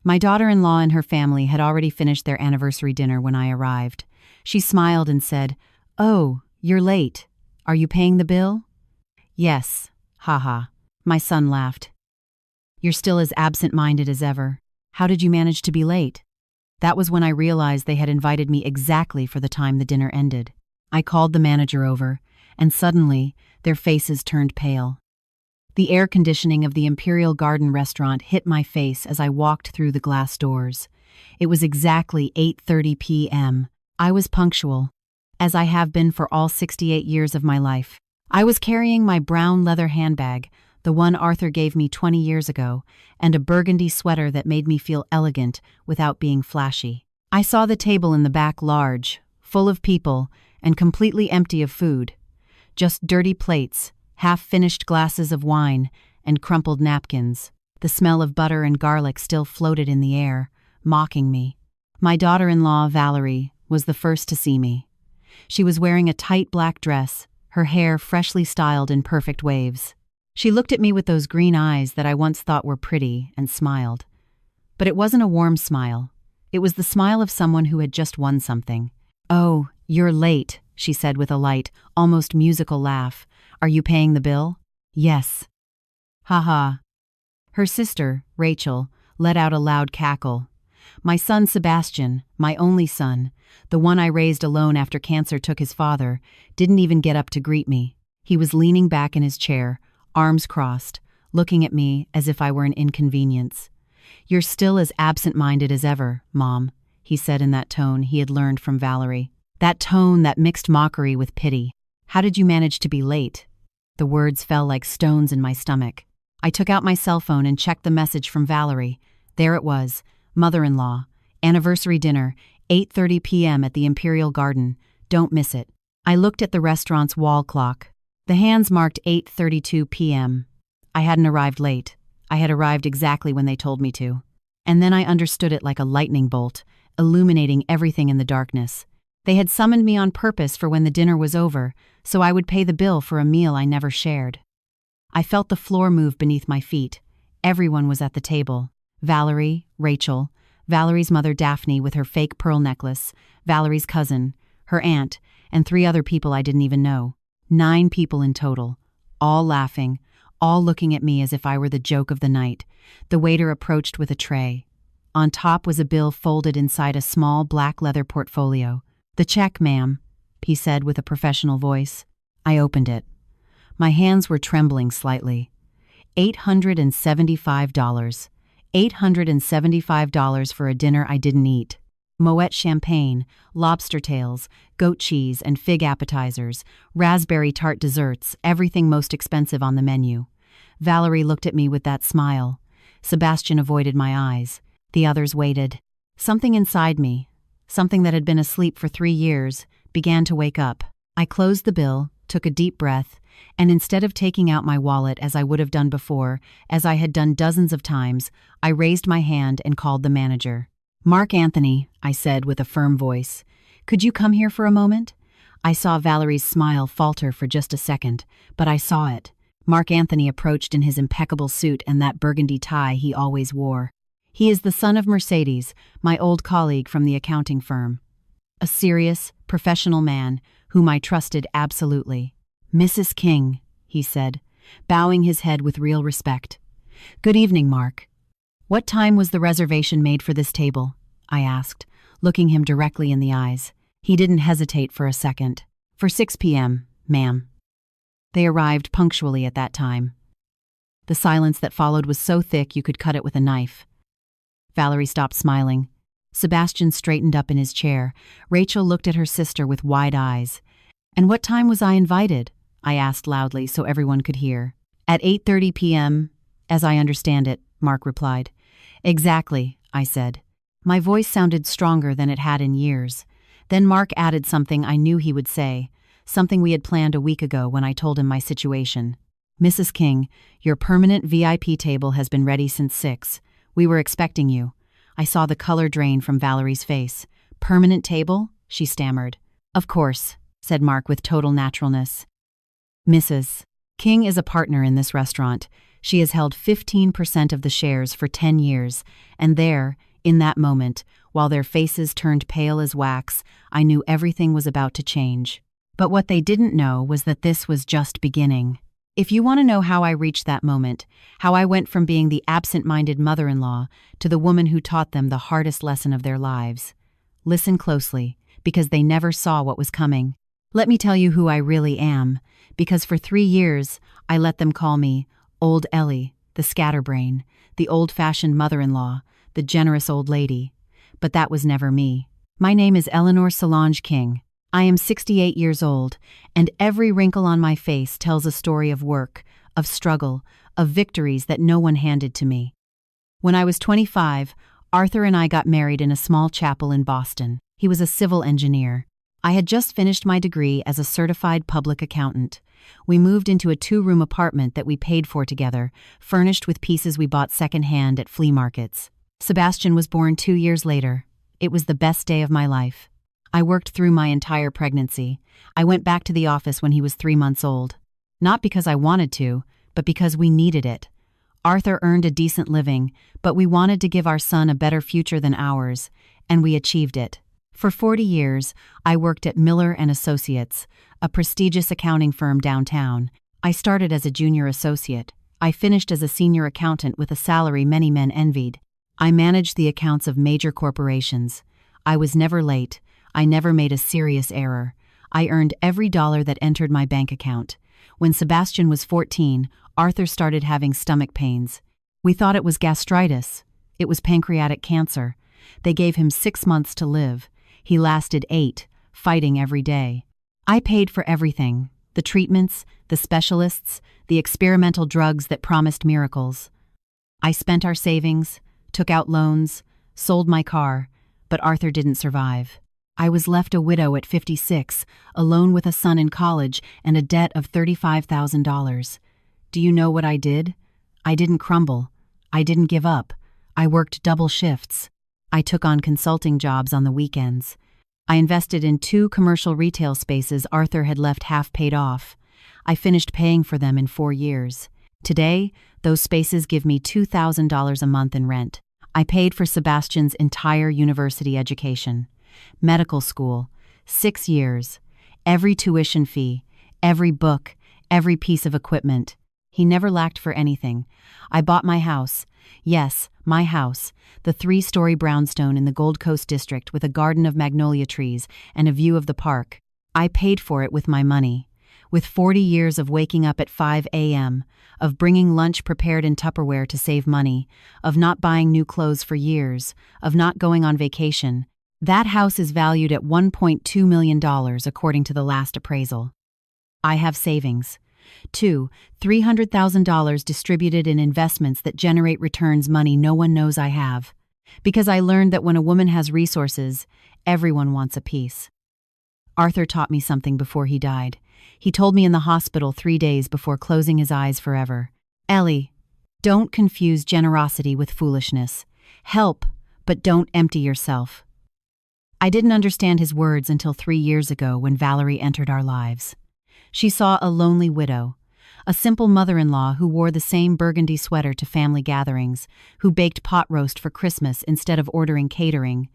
My daughter-in-law and her family had already finished their anniversary dinner when I arrived. She smiled and said, "Oh, you're late. Are you paying the bill?" "Yes, haha." My son laughed. "You're still as absent-minded as ever. How did you manage to be late?" That was when I realized they had invited me exactly for the time the dinner ended. I called the manager over, and suddenly, their faces turned pale. The air conditioning of the Imperial Garden restaurant hit my face as I walked through the glass doors. It was exactly 8:30 p.m. I was punctual, as I have been for all 68 years of my life. I was carrying my brown leather handbag, the one Arthur gave me 20 years ago, and a burgundy sweater that made me feel elegant without being flashy. I saw the table in the back large, full of people, and completely empty of food. Just dirty plates, half-finished glasses of wine, and crumpled napkins. The smell of butter and garlic still floated in the air, mocking me. My daughter-in-law, Valerie, was the first to see me. She was wearing a tight black dress, her hair freshly styled in perfect waves. She looked at me with those green eyes that I once thought were pretty and smiled. But it wasn't a warm smile. It was the smile of someone who had just won something. "Oh, you're late," she said with a light, almost musical laugh. "Are you paying the bill?" "Yes." "Ha." Her sister, Rachel, let out a loud cackle. My son Sebastian, my only son, the one I raised alone after cancer took his father, didn't even get up to greet me. He was leaning back in his chair, arms crossed, looking at me as if I were an inconvenience. "You're still as absent-minded as ever, Mom," he said in that tone he had learned from Valerie. That tone that mixed mockery with pity. "How did you manage to be late?" The words fell like stones in my stomach. I took out my cell phone and checked the message from Valerie. There it was, mother-in-law, anniversary dinner, 8:30 p.m. at the Imperial Garden. Don't miss it. I looked at the restaurant's wall clock. The hands marked 8:32 p.m. I hadn't arrived late. I had arrived exactly when they told me to. And then I understood it like a lightning bolt, illuminating everything in the darkness. They had summoned me on purpose for when the dinner was over, so I would pay the bill for a meal I never shared. I felt the floor move beneath my feet. Everyone was at the table. Valerie, Rachel, Valerie's mother Daphne with her fake pearl necklace, Valerie's cousin, her aunt, and 3 other people I didn't even know. 9 people in total, all laughing, all looking at me as if I were the joke of the night. The waiter approached with a tray. On top was a bill folded inside a small black leather portfolio. "The check, ma'am," he said with a professional voice. I opened it. My hands were trembling slightly. $875. $875 for a dinner I didn't eat. Moet champagne, lobster tails, goat cheese and fig appetizers, raspberry tart desserts, everything most expensive on the menu. Valerie looked at me with that smile. Sebastian avoided my eyes. The others waited. Something inside me, something that had been asleep for 3 years, began to wake up. I closed the bill, took a deep breath, and instead of taking out my wallet as I would have done before, as I had done dozens of times, I raised my hand and called the manager. "Mark Anthony," I said with a firm voice. "Could you come here for a moment?" I saw Valerie's smile falter for just a second, but I saw it. Mark Anthony approached in his impeccable suit and that burgundy tie he always wore. He is the son of Mercedes, my old colleague from the accounting firm. A serious, professional man whom I trusted absolutely. "Mrs. King," he said, bowing his head with real respect. "Good evening, Mark. What time was the reservation made for this table?" I asked, looking him directly in the eyes. He didn't hesitate for a second. "For 6 p.m., ma'am." They arrived punctually at that time. The silence that followed was so thick you could cut it with a knife. Valerie stopped smiling. Sebastian straightened up in his chair. Rachel looked at her sister with wide eyes. "And what time was I invited?" I asked loudly so everyone could hear. "At 8:30 p.m., as I understand it," Mark replied. "Exactly," I said. My voice sounded stronger than it had in years. Then Mark added something I knew he would say, something we had planned a week ago when I told him my situation. "Mrs. King, your permanent VIP table has been ready since 6. We were expecting you." I saw the color drain from Valerie's face. "Permanent table?" she stammered. "Of course," said Mark with total naturalness. "Mrs. King is a partner in this restaurant. She has held 15% of the shares for 10 years, and there, in that moment, while their faces turned pale as wax, I knew everything was about to change. But what they didn't know was that this was just beginning. If you want to know how I reached that moment, how I went from being the absent-minded mother-in-law to the woman who taught them the hardest lesson of their lives, listen closely, because they never saw what was coming. Let me tell you who I really am, because for 3 years, I let them call me Old Ellie, the scatterbrain, the old-fashioned mother-in-law, the generous old lady. But that was never me. My name is Eleanor Solange King. I am 68 years old, and every wrinkle on my face tells a story of work, of struggle, of victories that no one handed to me. When I was 25, Arthur and I got married in a small chapel in Boston. He was a civil engineer. I had just finished my degree as a certified public accountant. We moved into a 2-room apartment that we paid for together, furnished with pieces we bought secondhand at flea markets. Sebastian was born 2 years later. It was the best day of my life. I worked through my entire pregnancy. I went back to the office when he was 3 months old. Not because I wanted to, but because we needed it. Arthur earned a decent living, but we wanted to give our son a better future than ours, and we achieved it. For 40 years, I worked at Miller & Associates, a prestigious accounting firm downtown. I started as a junior associate. I finished as a senior accountant with a salary many men envied. I managed the accounts of major corporations. I was never late. I never made a serious error. I earned every dollar that entered my bank account. When Sebastian was 14, Arthur started having stomach pains. We thought it was gastritis. It was pancreatic cancer. They gave him 6 months to live. He lasted 8, fighting every day. I paid for everything: the treatments, the specialists, the experimental drugs that promised miracles. I spent our savings, took out loans, sold my car, but Arthur didn't survive. I was left a widow at 56, alone with a son in college and a debt of $35,000. Do you know what I did? I didn't crumble. I didn't give up. I worked double shifts. I took on consulting jobs on the weekends. I invested in 2 commercial retail spaces Arthur had left half paid off. I finished paying for them in 4 years. Today, those spaces give me $2,000 a month in rent. I paid for Sebastian's entire university education. Medical school, 6 years, every tuition fee, every book, every piece of equipment. He never lacked for anything. I bought my house. Yes, my house, the 3-story brownstone in the Gold Coast district with a garden of magnolia trees and a view of the park. I paid for it with my money. With 40 years of waking up at 5 a.m., of bringing lunch prepared in Tupperware to save money, of not buying new clothes for years, of not going on vacation, that house is valued at $1.2 million according to the last appraisal. I have savings. 2, $300,000 distributed in investments that generate returns money no one knows I have. Because I learned that when a woman has resources, everyone wants a piece. Arthur taught me something before he died. He told me in the hospital 3 days before closing his eyes forever. Ellie, don't confuse generosity with foolishness. Help, but don't empty yourself. I didn't understand his words until 3 years ago when Valerie entered our lives. She saw a lonely widow, a simple mother-in-law who wore the same burgundy sweater to family gatherings, who baked pot roast for Christmas instead of ordering catering,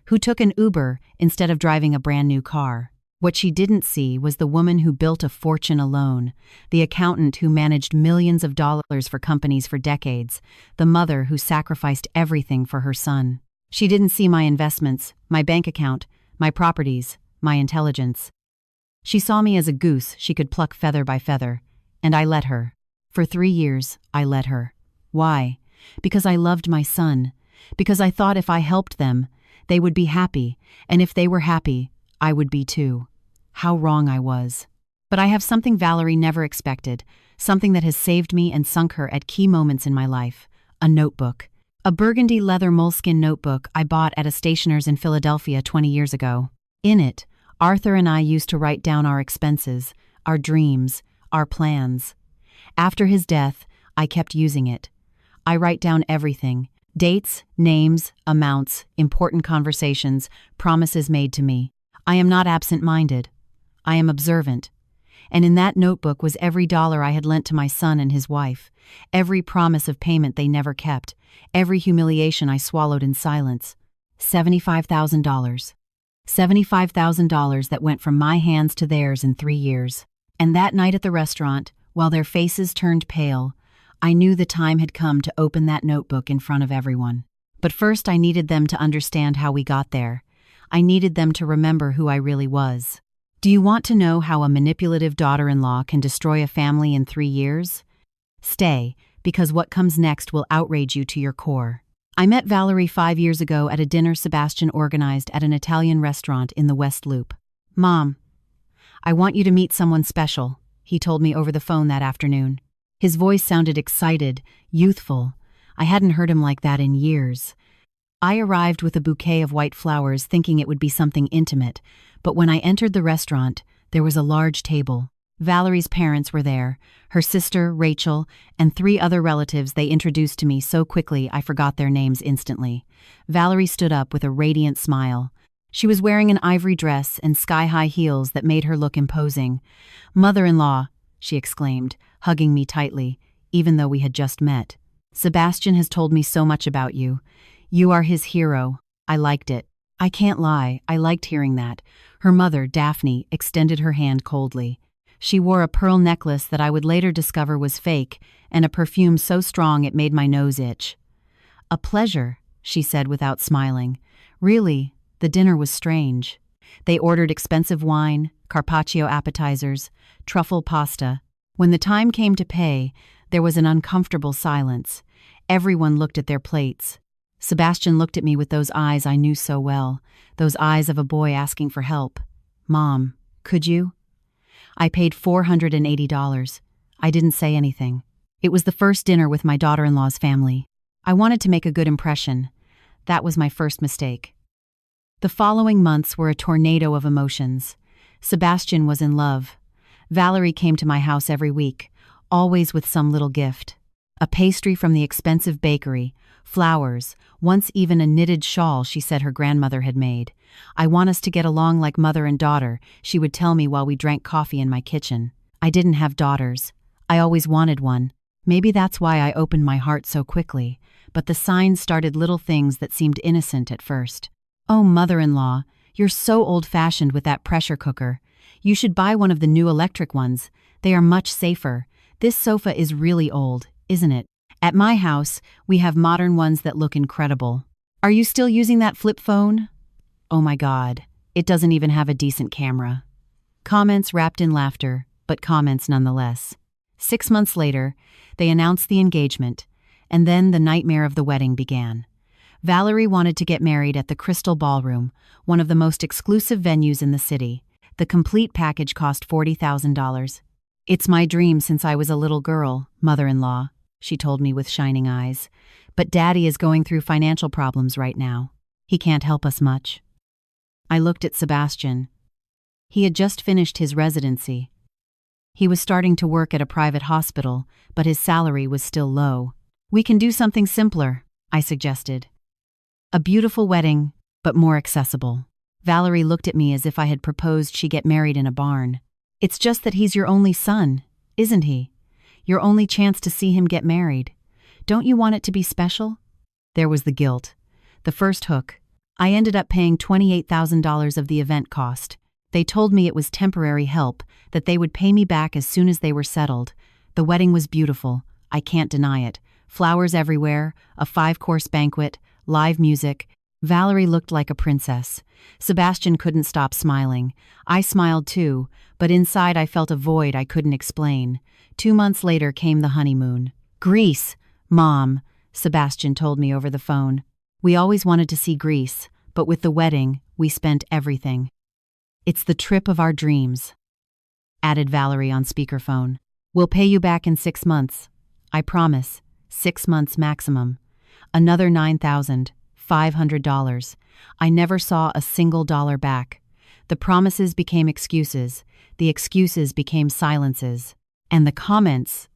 who took an Uber instead of driving a brand new car. What she didn't see was the woman who built a fortune alone, the accountant who managed millions of dollars for companies for decades, the mother who sacrificed everything for her son. She didn't see my investments, my bank account, my properties, my intelligence. She saw me as a goose she could pluck feather by feather, and I let her. For 3 years, I let her. Why? Because I loved my son. Because I thought if I helped them, they would be happy, and if they were happy, I would be too. How wrong I was. But I have something Valerie never expected, something that has saved me and sunk her at key moments in my life: a notebook. A burgundy leather moleskin notebook I bought at a stationer's in Philadelphia 20 years ago. In it, Arthur and I used to write down our expenses, our dreams, our plans. After his death, I kept using it. I write down everything: dates, names, amounts, important conversations, promises made to me. I am not absent-minded. I am observant. And in that notebook was every dollar I had lent to my son and his wife, every promise of payment they never kept, every humiliation I swallowed in silence. $75,000. $75,000 that went from my hands to theirs in 3 years. And that night at the restaurant, while their faces turned pale, I knew the time had come to open that notebook in front of everyone. But first I needed them to understand how we got there. I needed them to remember who I really was. Do you want to know how a manipulative daughter-in-law can destroy a family in 3 years? Stay, because what comes next will outrage you to your core. I met Valerie 5 years ago at a dinner Sebastian organized at an Italian restaurant in the West Loop. "Mom, I want you to meet someone special," he told me over the phone that afternoon. His voice sounded excited, youthful. I hadn't heard him like that in years. I arrived with a bouquet of white flowers thinking it would be something intimate, but when I entered the restaurant, there was a large table. Valerie's parents were there, her sister, Rachel, and 3 other relatives they introduced to me so quickly I forgot their names instantly. Valerie stood up with a radiant smile. She was wearing an ivory dress and sky-high heels that made her look imposing. "Mother-in-law," she exclaimed, hugging me tightly, even though we had just met. "Sebastian has told me so much about you. You are his hero." I liked it. I can't lie, I liked hearing that. Her mother, Daphne, extended her hand coldly. She wore a pearl necklace that I would later discover was fake, and a perfume so strong it made my nose itch. "A pleasure," she said without smiling. Really, the dinner was strange. They ordered expensive wine, carpaccio appetizers, truffle pasta. When the time came to pay, there was an uncomfortable silence. Everyone looked at their plates. Sebastian looked at me with those eyes I knew so well, those eyes of a boy asking for help. "Mom, could you?" I paid $480. I didn't say anything. It was the first dinner with my daughter-in-law's family. I wanted to make a good impression. That was my first mistake. The following months were a tornado of emotions. Sebastian was in love. Valerie came to my house every week, always with some little gift. A pastry from the expensive bakery, flowers, once even a knitted shawl she said her grandmother had made. "I want us to get along like mother and daughter," she would tell me while we drank coffee in my kitchen. I didn't have daughters. I always wanted one. Maybe that's why I opened my heart so quickly, but the signs started little things that seemed innocent at first. "Oh, mother-in-law, you're so old-fashioned with that pressure cooker. You should buy one of the new electric ones. They are much safer. This sofa is really old, isn't it? At my house, we have modern ones that look incredible. Are you still using that flip phone? Oh my God, it doesn't even have a decent camera." Comments wrapped in laughter, but comments nonetheless. 6 months later, they announced the engagement, and then the nightmare of the wedding began. Valerie wanted to get married at the Crystal Ballroom, one of the most exclusive venues in the city. The complete package cost $40,000. "It's my dream since I was a little girl, mother-in-law," she told me with shining eyes. "But Daddy is going through financial problems right now. He can't help us much." I looked at Sebastian. He had just finished his residency. He was starting to work at a private hospital, but his salary was still low. "We can do something simpler," I suggested. "A beautiful wedding, but more accessible." Valerie looked at me as if I had proposed she get married in a barn. "It's just that he's your only son, isn't he? Your only chance to see him get married. Don't you want it to be special?" There was the guilt. The first hook. I ended up paying $28,000 of the event cost. They told me it was temporary help, that they would pay me back as soon as they were settled. The wedding was beautiful. I can't deny it. Flowers everywhere, a 5-course banquet, live music. Valerie looked like a princess. Sebastian couldn't stop smiling. I smiled too, but inside I felt a void I couldn't explain. 2 months later came the honeymoon. "Greece, Mom," Sebastian told me over the phone. "We always wanted to see Greece, but with the wedding, we spent everything. It's the trip of our dreams," added Valerie on speakerphone. "We'll pay you back in 6 months. I promise, 6 months maximum. Another $9,500. I never saw a single dollar back. The promises became excuses. The excuses became silences. And the comments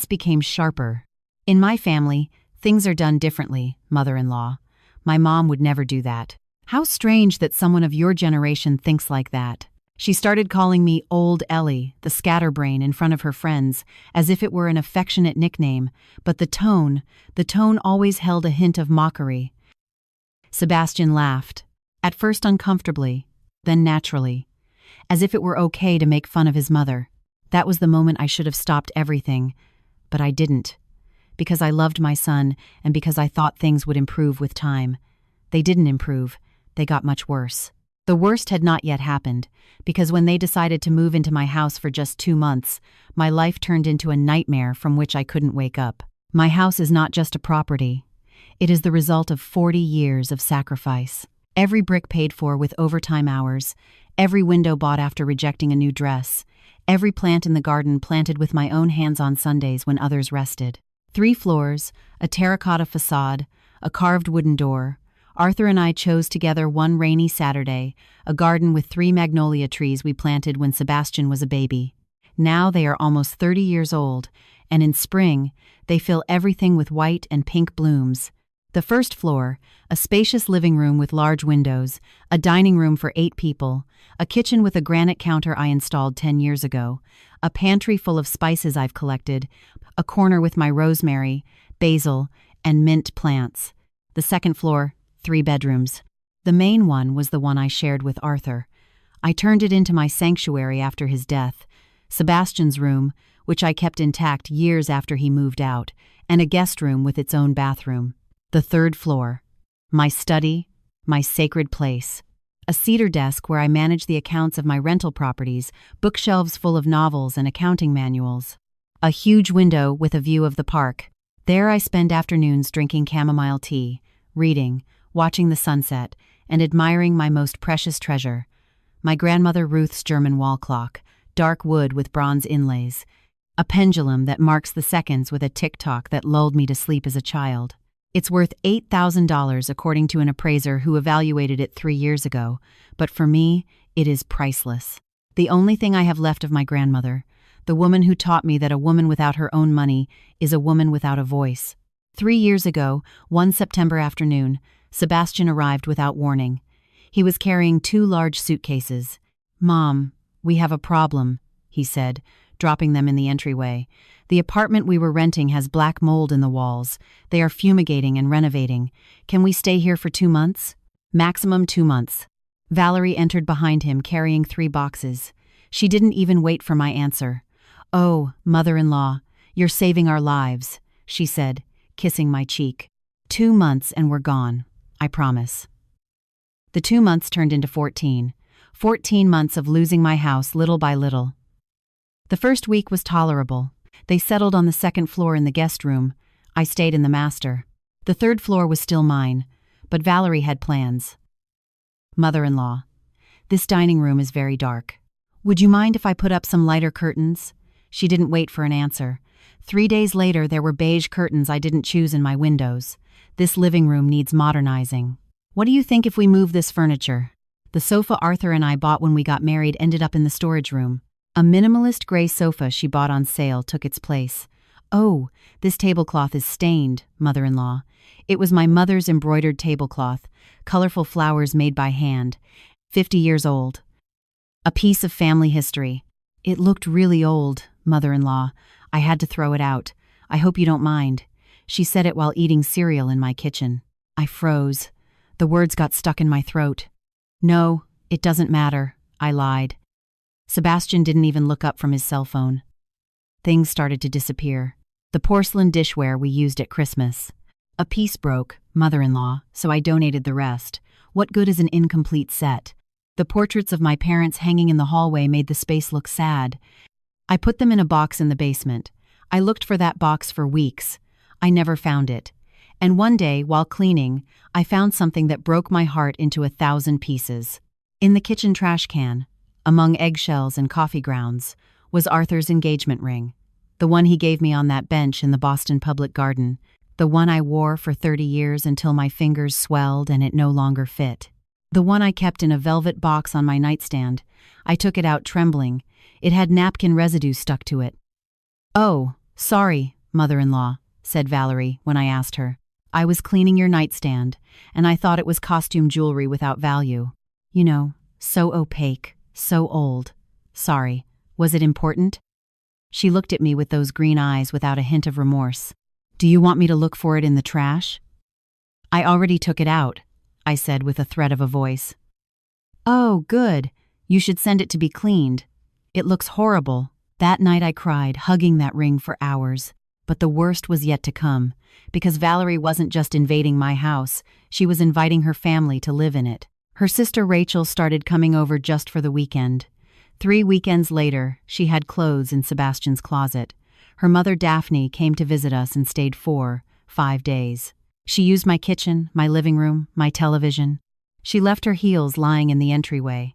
became sharper. In my family, things are done differently, mother-in-law. My mom would never do that. How strange that someone of your generation thinks like that. She started calling me Old Ellie, the scatterbrain, in front of her friends, as if it were an affectionate nickname, but the tone always held a hint of mockery. Sebastian laughed, at first uncomfortably, then naturally, as if it were okay to make fun of his mother. That was the moment I should have stopped everything, but I didn't, because I loved my son and because I thought things would improve with time. They didn't improve, they got much worse. The worst had not yet happened, because when they decided to move into my house for just 2 months, my life turned into a nightmare from which I couldn't wake up. My house is not just a property. It is the result of 40 years of sacrifice. Every brick paid for with overtime hours, every window bought after rejecting a new dress, every plant in the garden planted with my own hands on Sundays when others rested. 3 floors, a terracotta facade, a carved wooden door. Arthur and I chose together one rainy Saturday, a garden with 3 magnolia trees we planted when Sebastian was a baby. Now they are almost 30 years old, and in spring, they fill everything with white and pink blooms. The first floor, a spacious living room with large windows, a dining room for 8 people, a kitchen with a granite counter I installed 10 years ago, a pantry full of spices I've collected, a corner with my rosemary, basil, and mint plants. The second floor, 3 bedrooms. The main one was the one I shared with Arthur. I turned it into my sanctuary after his death, Sebastian's room, which I kept intact years after he moved out, and a guest room with its own bathroom. The third floor, my study, my sacred place. A cedar desk where I manage the accounts of my rental properties, bookshelves full of novels and accounting manuals. A huge window with a view of the park. There I spend afternoons drinking chamomile tea, reading, watching the sunset, and admiring my most precious treasure, my grandmother Ruth's German wall clock, dark wood with bronze inlays, a pendulum that marks the seconds with a tick-tock that lulled me to sleep as a child. It's worth $8,000 according to an appraiser who evaluated it 3 years ago, but for me, it is priceless. The only thing I have left of my grandmother, the woman who taught me that a woman without her own money is a woman without a voice. 3 years ago, one September afternoon, Sebastian arrived without warning. He was carrying 2 large suitcases. "Mom, we have a problem," he said, dropping them in the entryway. "The apartment we were renting has black mold in the walls. They are fumigating and renovating. Can we stay here for 2 months? Maximum 2 months. Valerie entered behind him carrying 3 boxes. She didn't even wait for my answer. "Oh, mother-in-law, you're saving our lives," she said, kissing my cheek. 2 months and we're gone, I promise. The 2 months turned into 14. 14 months of losing my house little by little. The first week was tolerable. They settled on the second floor in the guest room. I stayed in the master. The third floor was still mine, but Valerie had plans. "Mother-in-law, this dining room is very dark. Would you mind if I put up some lighter curtains?" She didn't wait for an answer. 3 days later, there were beige curtains I didn't choose in my windows. "This living room needs modernizing. What do you think if we move this furniture?" The sofa Arthur and I bought when we got married ended up in the storage room. A minimalist gray sofa she bought on sale took its place. "Oh, this tablecloth is stained, mother-in-law. It was my mother's embroidered tablecloth, colorful flowers made by hand, 50 years old. A piece of family history. It looked really old, mother-in-law. I had to throw it out. I hope you don't mind." She said it while eating cereal in my kitchen. I froze. The words got stuck in my throat. "No, it doesn't matter," I lied. Sebastian didn't even look up from his cell phone. Things started to disappear. The porcelain dishware we used at Christmas. A piece broke, mother-in-law, so I donated the rest. What good is an incomplete set? The portraits of my parents hanging in the hallway made the space look sad. I put them in a box in the basement. I looked for that box for weeks. I never found it. And one day, while cleaning, I found something that broke my heart into 1,000 pieces. In the kitchen trash can, among eggshells and coffee grounds, was Arthur's engagement ring. The one he gave me on that bench in the Boston Public Garden. The one I wore for 30 years until my fingers swelled and it no longer fit. The one I kept in a velvet box on my nightstand. I took it out trembling. It had napkin residue stuck to it. "Oh, sorry, mother-in-law," said Valerie when I asked her. "I was cleaning your nightstand, and I thought it was costume jewelry without value. You know, so opaque, So old. Sorry. Was it important? She looked at me with those green eyes without a hint of remorse. Do you want me to look for it in the trash? I already took it out, I said with a threat of a voice. Oh, good. You should send it to be cleaned. It looks horrible. That night I cried, hugging that ring for hours. But the worst was yet to come, because Valerie wasn't just invading my house, she was inviting her family to live in it. Her sister Rachel started coming over just for the weekend. 3 weekends later, she had clothes in Sebastian's closet. Her mother Daphne came to visit us and stayed 4-5 days. She used my kitchen, my living room, my television. She left her heels lying in the entryway.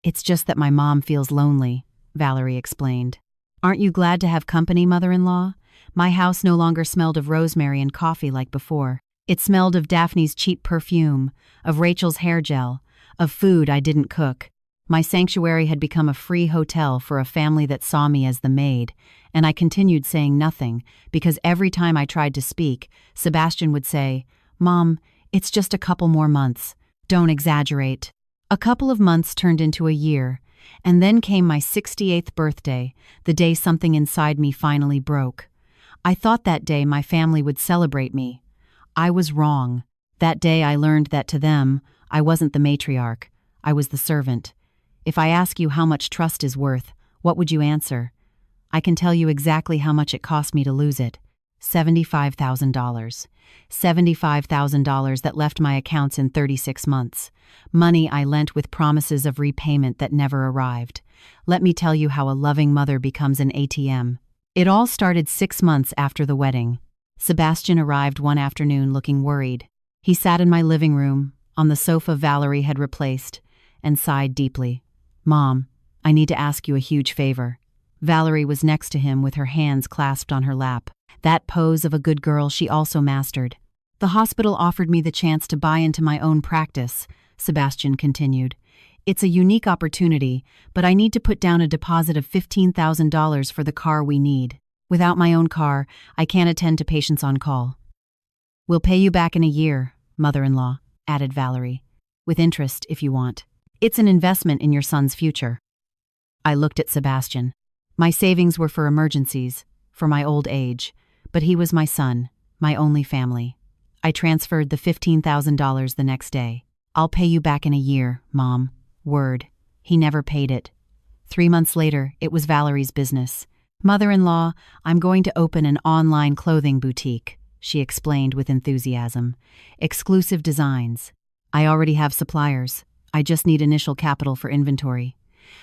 It's just that my mom feels lonely, Valerie explained. Aren't you glad to have company, mother-in-law? My house no longer smelled of rosemary and coffee like before. It smelled of Daphne's cheap perfume, of Rachel's hair gel, of food I didn't cook. My sanctuary had become a free hotel for a family that saw me as the maid, and I continued saying nothing, because every time I tried to speak, Sebastian would say, "Mom, it's just a couple more months. Don't exaggerate." A couple of months turned into a year, and then came my 68th birthday, the day something inside me finally broke. I thought that day my family would celebrate me. I was wrong. That day I learned that to them, I wasn't the matriarch. I was the servant. If I ask you how much trust is worth, what would you answer? I can tell you exactly how much it cost me to lose it. $75,000. $75,000 that left my accounts in 36 months. Money I lent with promises of repayment that never arrived. Let me tell you how a loving mother becomes an ATM. It all started 6 months after the wedding. Sebastian arrived one afternoon looking worried. He sat in my living room, on the sofa Valerie had replaced, and sighed deeply. "Mom, I need to ask you a huge favor." Valerie was next to him with her hands clasped on her lap. That pose of a good girl she also mastered. "The hospital offered me the chance to buy into my own practice," Sebastian continued. "It's a unique opportunity, but I need to put down a deposit of $15,000 for the car we need. Without my own car, I can't attend to patients on call." "We'll pay you back in a year, mother-in-law," added Valerie. "With interest, if you want. It's an investment in your son's future." I looked at Sebastian. My savings were for emergencies, for my old age, but he was my son, my only family. I transferred the $15,000 the next day. "I'll pay you back in a year, Mom." Word. He never paid it. 3 months later, it was Valerie's business. "Mother-in-law, I'm going to open an online clothing boutique," she explained with enthusiasm. "Exclusive designs. I already have suppliers. I just need initial capital for inventory."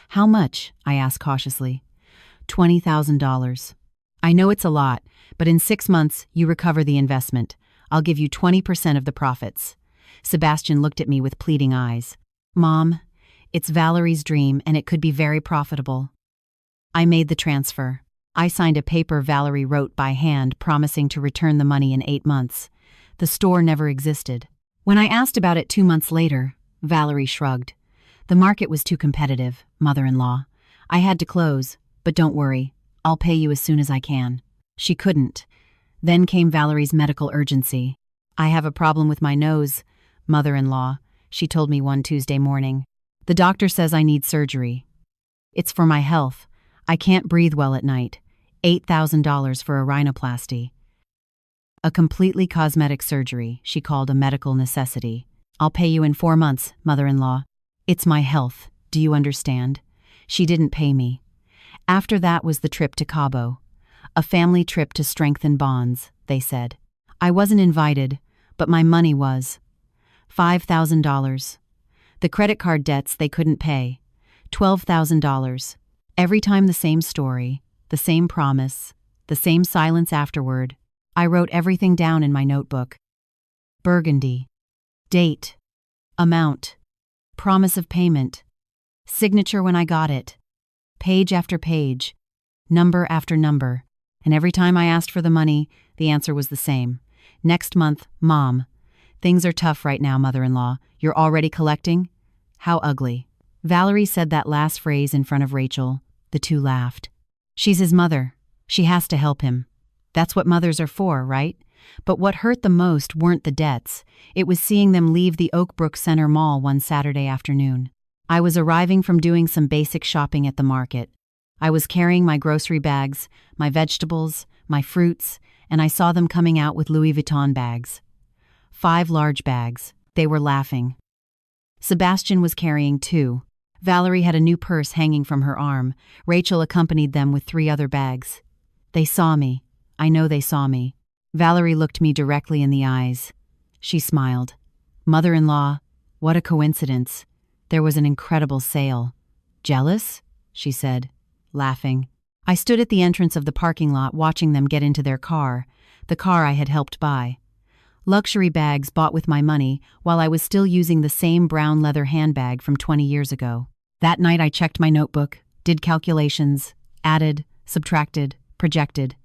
"How much?" I asked cautiously. $20,000. "I know it's a lot, but in 6 months, you recover the investment. I'll give you 20% of the profits." Sebastian looked at me with pleading eyes. "Mom, it's Valerie's dream and it could be very profitable." I made the transfer. I signed a paper Valerie wrote by hand promising to return the money in 8 months. The store never existed. When I asked about it 2 months later, Valerie shrugged. "The market was too competitive, mother-in-law. I had to close, but don't worry, I'll pay you as soon as I can." She couldn't. Then came Valerie's medical urgency. "I have a problem with my nose, mother-in-law," she told me one Tuesday morning. "The doctor says I need surgery. It's for my health. I can't breathe well at night. $8,000 for a rhinoplasty." A completely cosmetic surgery she called a medical necessity. "I'll pay you in 4 months, mother-in-law. It's my health, do you understand?" She didn't pay me. After that was the trip to Cabo. A family trip to strengthen bonds, they said. I wasn't invited, but my money was. $5,000. The credit card debts they couldn't pay. $12,000. Every time the same story, the same promise, the same silence afterward. I wrote everything down in my notebook. Burgundy. Date. Amount. Promise of payment. Signature when I got it. Page after page. Number after number. And every time I asked for the money, the answer was the same. "Next month, Mom. Things are tough right now, mother-in-law. You're already collecting?" How ugly. Valerie said that last phrase in front of Rachel. The two laughed. "She's his mother. She has to help him. That's what mothers are for, right?" But what hurt the most weren't the debts. It was seeing them leave the Oakbrook Center Mall one Saturday afternoon. I was arriving from doing some basic shopping at the market. I was carrying my grocery bags, my vegetables, my fruits, and I saw them coming out with Louis Vuitton bags. 5 large bags. They were laughing. Sebastian was carrying 2. Valerie had a new purse hanging from her arm. Rachel accompanied them with 3 other bags. They saw me. I know they saw me. Valerie looked me directly in the eyes. She smiled. "Mother-in-law, what a coincidence. There was an incredible sale." "Jealous?" she said, laughing. I stood at the entrance of the parking lot watching them get into their car, the car I had helped buy. Luxury bags bought with my money while I was still using the same brown leather handbag from 20 years ago. That night I checked my notebook, did calculations, added, subtracted, projected.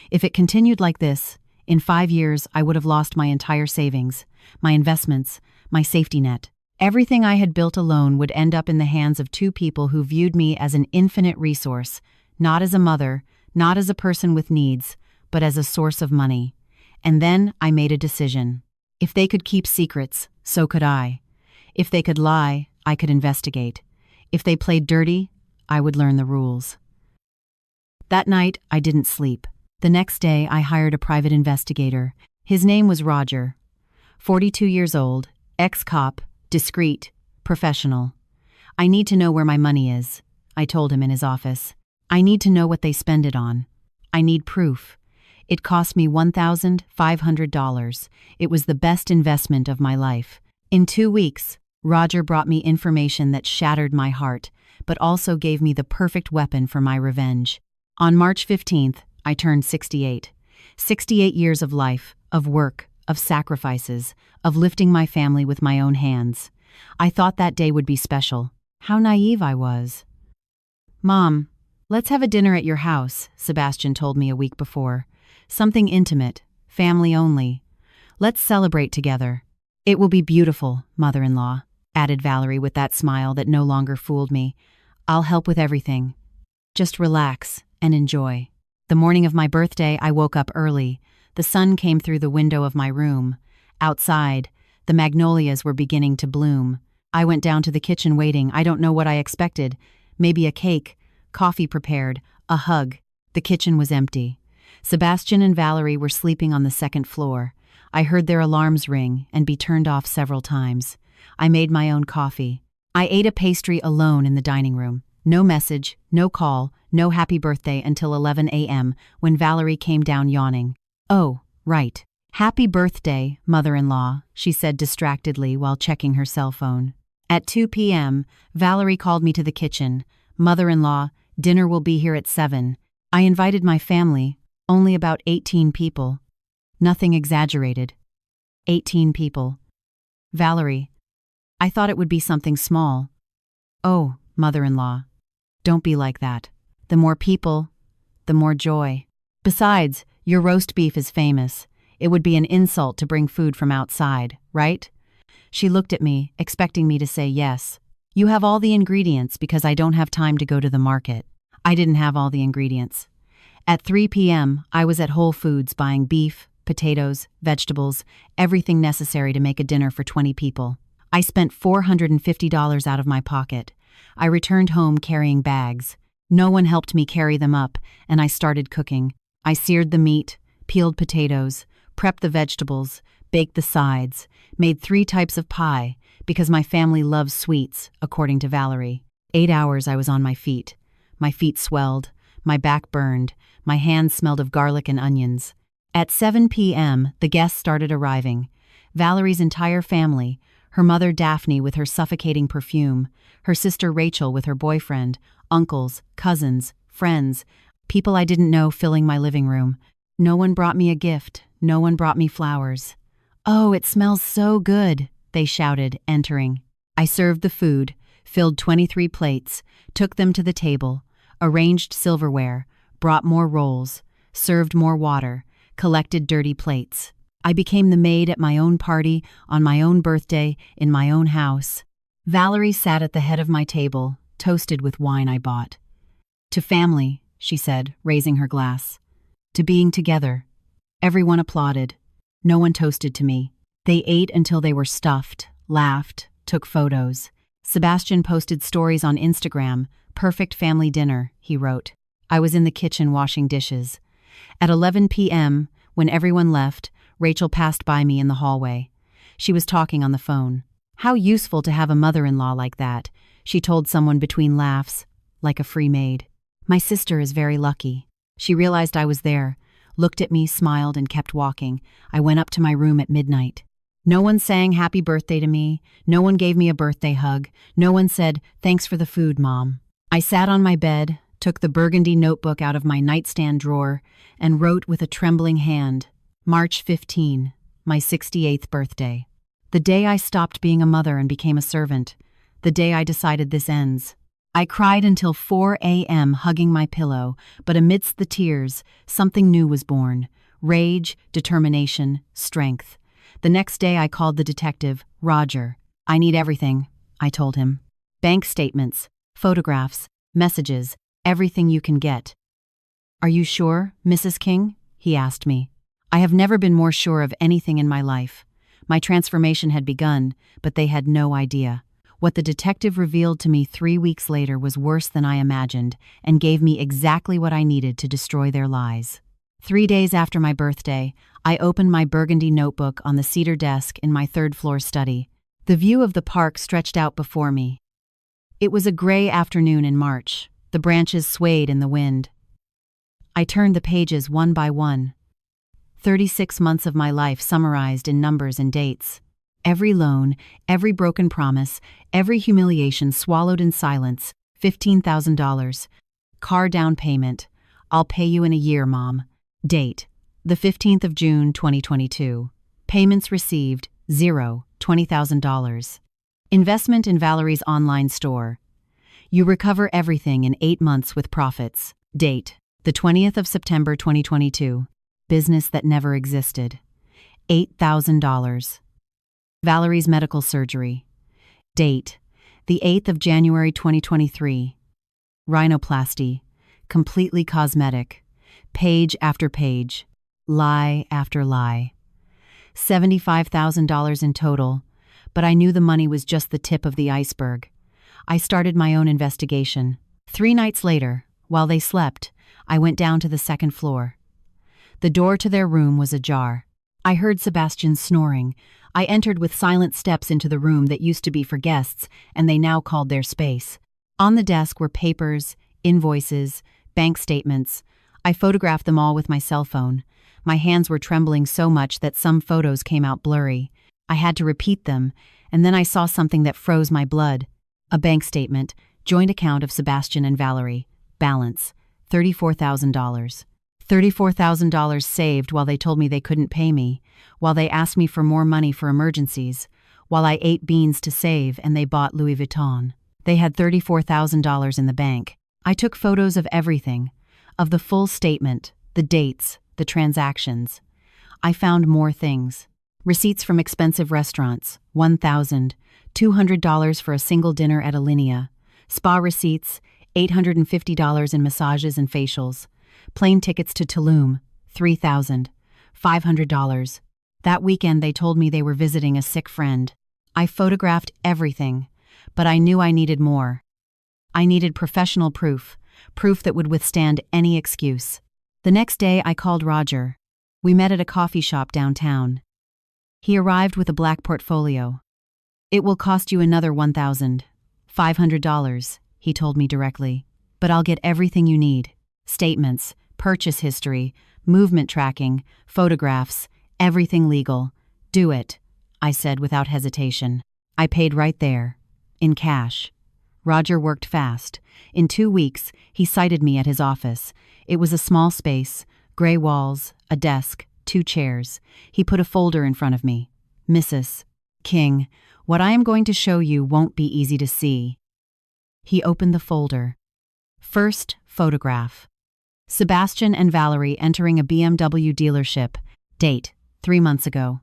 If it continued like this, in 5 years I would have lost my entire savings, my investments, my safety net. Everything I had built alone would end up in the hands of 2 people who viewed me as an infinite resource, not as a mother, not as a person with needs, but as a source of money. And then I made a decision. If they could keep secrets, so could I. If they could lie, I could investigate. If they played dirty, I would learn the rules. That night, I didn't sleep. The next day, I hired a private investigator. His name was Roger. 42 years old, ex-cop, discreet, professional. "I need to know where my money is," I told him in his office. "I need to know what they spend it on. I need proof. It cost me $1,500. It was the best investment of my life." In 2 weeks, Roger brought me information that shattered my heart, but also gave me the perfect weapon for my revenge. On March 15th, I turned 68. 68 years of life, of work, of sacrifices, of lifting my family with my own hands. I thought that day would be special. How naive I was. "Mom, let's have a dinner at your house," Sebastian told me a week before. "Something intimate, family only. Let's celebrate together." "It will be beautiful, mother-in-law," added Valerie with that smile that no longer fooled me. "I'll help with everything. Just relax and enjoy." The morning of my birthday, I woke up early. The sun came through the window of my room. Outside, the magnolias were beginning to bloom. I went down to the kitchen waiting. I don't know what I expected. Maybe a cake, coffee prepared, a hug. The kitchen was empty. Sebastian and Valerie were sleeping on the 2nd floor. I heard their alarms ring and be turned off several times. I made my own coffee. I ate a pastry alone in the dining room. No message, no call, no happy birthday until 11 a.m. when Valerie came down yawning. "Oh, right. Happy birthday, mother-in-law," she said distractedly while checking her cell phone. At 2 p.m., Valerie called me to the kitchen. "Mother-in-law, dinner will be here at 7. I invited my family, only about 18 people. Nothing exaggerated. 18 people. "Valerie, I thought it would be something small." "Oh, mother-in-law, don't be like that. The more people, the more joy. Besides, your roast beef is famous. It would be an insult to bring food from outside, right?" She looked at me, expecting me to say yes. "You have all the ingredients because I don't have time to go to the market." I didn't have all the ingredients. At 3 p.m., I was at Whole Foods buying beef, potatoes, vegetables, everything necessary to make a dinner for 20 people. I spent $450 out of my pocket. I returned home carrying bags. No one helped me carry them up, and I started cooking. I seared the meat, peeled potatoes, prepped the vegetables, baked the sides, made 3 types of pie, because my family loves sweets, according to Valerie. 8 hours I was on my feet. My feet swelled, my back burned, my hands smelled of garlic and onions. At 7 p.m., the guests started arriving. Valerie's entire family, her mother Daphne with her suffocating perfume, her sister Rachel with her boyfriend, uncles, cousins, friends, people I didn't know filling my living room. No one brought me a gift, no one brought me flowers. "Oh, it smells so good," they shouted, entering. I served the food, filled 23 plates, took them to the table, arranged silverware, brought more rolls, served more water, collected dirty plates. I became the maid at my own party, on my own birthday, in my own house. Valerie sat at the head of my table, toasted with wine I bought. "To family," she said, raising her glass. "To being together." Everyone applauded. No one toasted to me. They ate until they were stuffed, laughed, took photos. Sebastian posted stories on Instagram. Perfect family dinner, he wrote. I was in the kitchen washing dishes. At 11 p.m., when everyone left, Rachel passed by me in the hallway. She was talking on the phone. How useful to have a mother-in-law like that, she told someone between laughs, like a free maid. My sister is very lucky. She realized I was there, looked at me, smiled, and kept walking. I went up to my room at midnight. No one sang happy birthday to me. No one gave me a birthday hug. No one said, thanks for the food, Mom. I sat on my bed, took the burgundy notebook out of my nightstand drawer, and wrote with a trembling hand, March 15, my 68th birthday. The day I stopped being a mother and became a servant. The day I decided this ends. I cried until 4 a.m. hugging my pillow, but amidst the tears, something new was born. Rage, determination, strength. The next day I called the detective, Roger. I need everything, I told him. Bank statements, photographs, messages, everything you can get. Are you sure, Mrs. King? He asked me. I have never been more sure of anything in my life. My transformation had begun, but they had no idea. What the detective revealed to me 3 weeks later was worse than I imagined and gave me exactly what I needed to destroy their lies. 3 days after my birthday, I opened my burgundy notebook on the cedar desk in my third-floor study. The view of the park stretched out before me. It was a gray afternoon in March. The branches swayed in the wind. I turned the pages one by one. 36 months of my life summarized in numbers and dates. Every loan, every broken promise, every humiliation swallowed in silence. $15,000. Car down payment. I'll pay you in a year, Mom. Date: the 15th of June, 2022. Payments received: 0, $20,000. Investment in Valerie's online store. You recover everything in 8 months with profits. Date: the 20th of September, 2022. Business that never existed. $8,000. Valerie's medical surgery. Date: the 8th of January, 2023. Rhinoplasty. Completely cosmetic. Page after page. Lie after lie. $75,000 in total, but I knew the money was just the tip of the iceberg. I started my own investigation. 3 nights later, while they slept, I went down to the second floor. The door to their room was ajar. I heard Sebastian snoring. I entered with silent steps into the room that used to be for guests, and they now called their space. On the desk were papers, invoices, bank statements. I photographed them all with my cell phone. My hands were trembling so much that some photos came out blurry. I had to repeat them, and then I saw something that froze my blood. A bank statement, joint account of Sebastian and Valerie. Balance: $34,000. $34,000 saved while they told me they couldn't pay me, while they asked me for more money for emergencies, while I ate beans to save and they bought Louis Vuitton. They had $34,000 in the bank. I took photos of everything, of the full statement, the dates, the transactions. I found more things. Receipts from expensive restaurants, $1,200 for a single dinner at Alinea. Spa receipts, $850 in massages and facials. Plane tickets to Tulum, $3,500. That weekend they told me they were visiting a sick friend. I photographed everything, but I knew I needed more. I needed professional proof that would withstand any excuse. The next day I called Roger. We met at a coffee shop downtown. He arrived with a black portfolio. It will cost you another $1,500, he told me directly, but I'll get everything you need. Statements, purchase history, movement tracking, photographs, everything legal. Do it, I said without hesitation. I paid right there, in cash. Roger worked fast. In 2 weeks, he cited me at his office. It was a small space, gray walls, a desk, 2 chairs. He put a folder in front of me. Mrs. King, what I am going to show you won't be easy to see. He opened the folder. First photograph. Sebastian and Valerie entering a BMW dealership. Date: 3 months ago.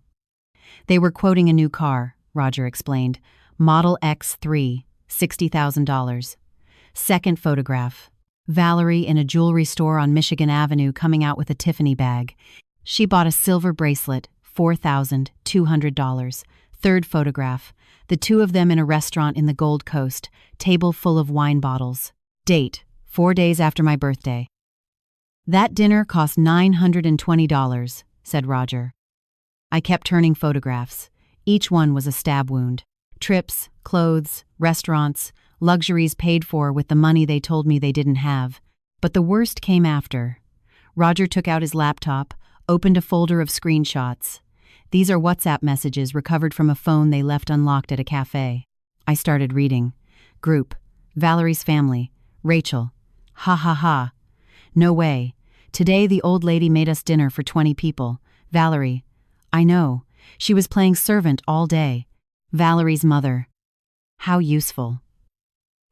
They were quoting a new car, Roger explained. Model X3, $60,000. Second photograph. Valerie in a jewelry store on Michigan Avenue coming out with a Tiffany bag. She bought a silver bracelet, $4,200. Third photograph. The two of them in a restaurant in the Gold Coast, table full of wine bottles. Date, 4 days after my birthday. That dinner cost $920, said Roger. I kept turning photographs. Each one was a stab wound. Trips, clothes, restaurants, luxuries paid for with the money they told me they didn't have. But the worst came after. Roger took out his laptop, opened a folder of screenshots. These are WhatsApp messages recovered from a phone they left unlocked at a cafe. I started reading. Group. Valerie's family. Rachel. Ha ha ha. No way. Today the old lady made us dinner for 20 people. Valerie. I know. She was playing servant all day. Valerie's mother. How useful.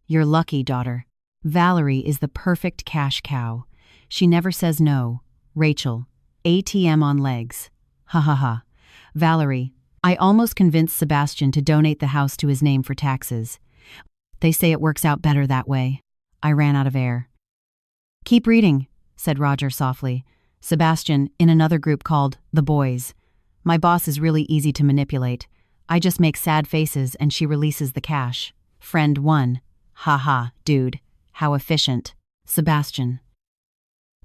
You're lucky, daughter. Valerie is the perfect cash cow. She never says no. Rachel. ATM on legs. Ha ha ha. Valerie. I almost convinced Sebastian to donate the house to his name for taxes. They say it works out better that way. I ran out of air. Keep reading, said Roger softly. Sebastian, in another group called The Boys. My boss is really easy to manipulate. I just make sad faces and she releases the cash. Friend 1. Ha ha, dude. How efficient. Sebastian.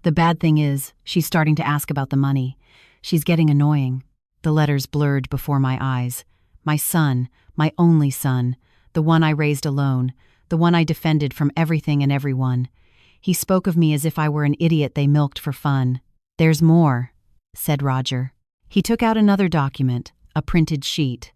The bad thing is, she's starting to ask about the money. She's getting annoying. The letters blurred before my eyes. My son, my only son, the one I raised alone, the one I defended from everything and everyone. He spoke of me as if I were an idiot they milked for fun. There's more, said Roger. He took out another document, a printed sheet.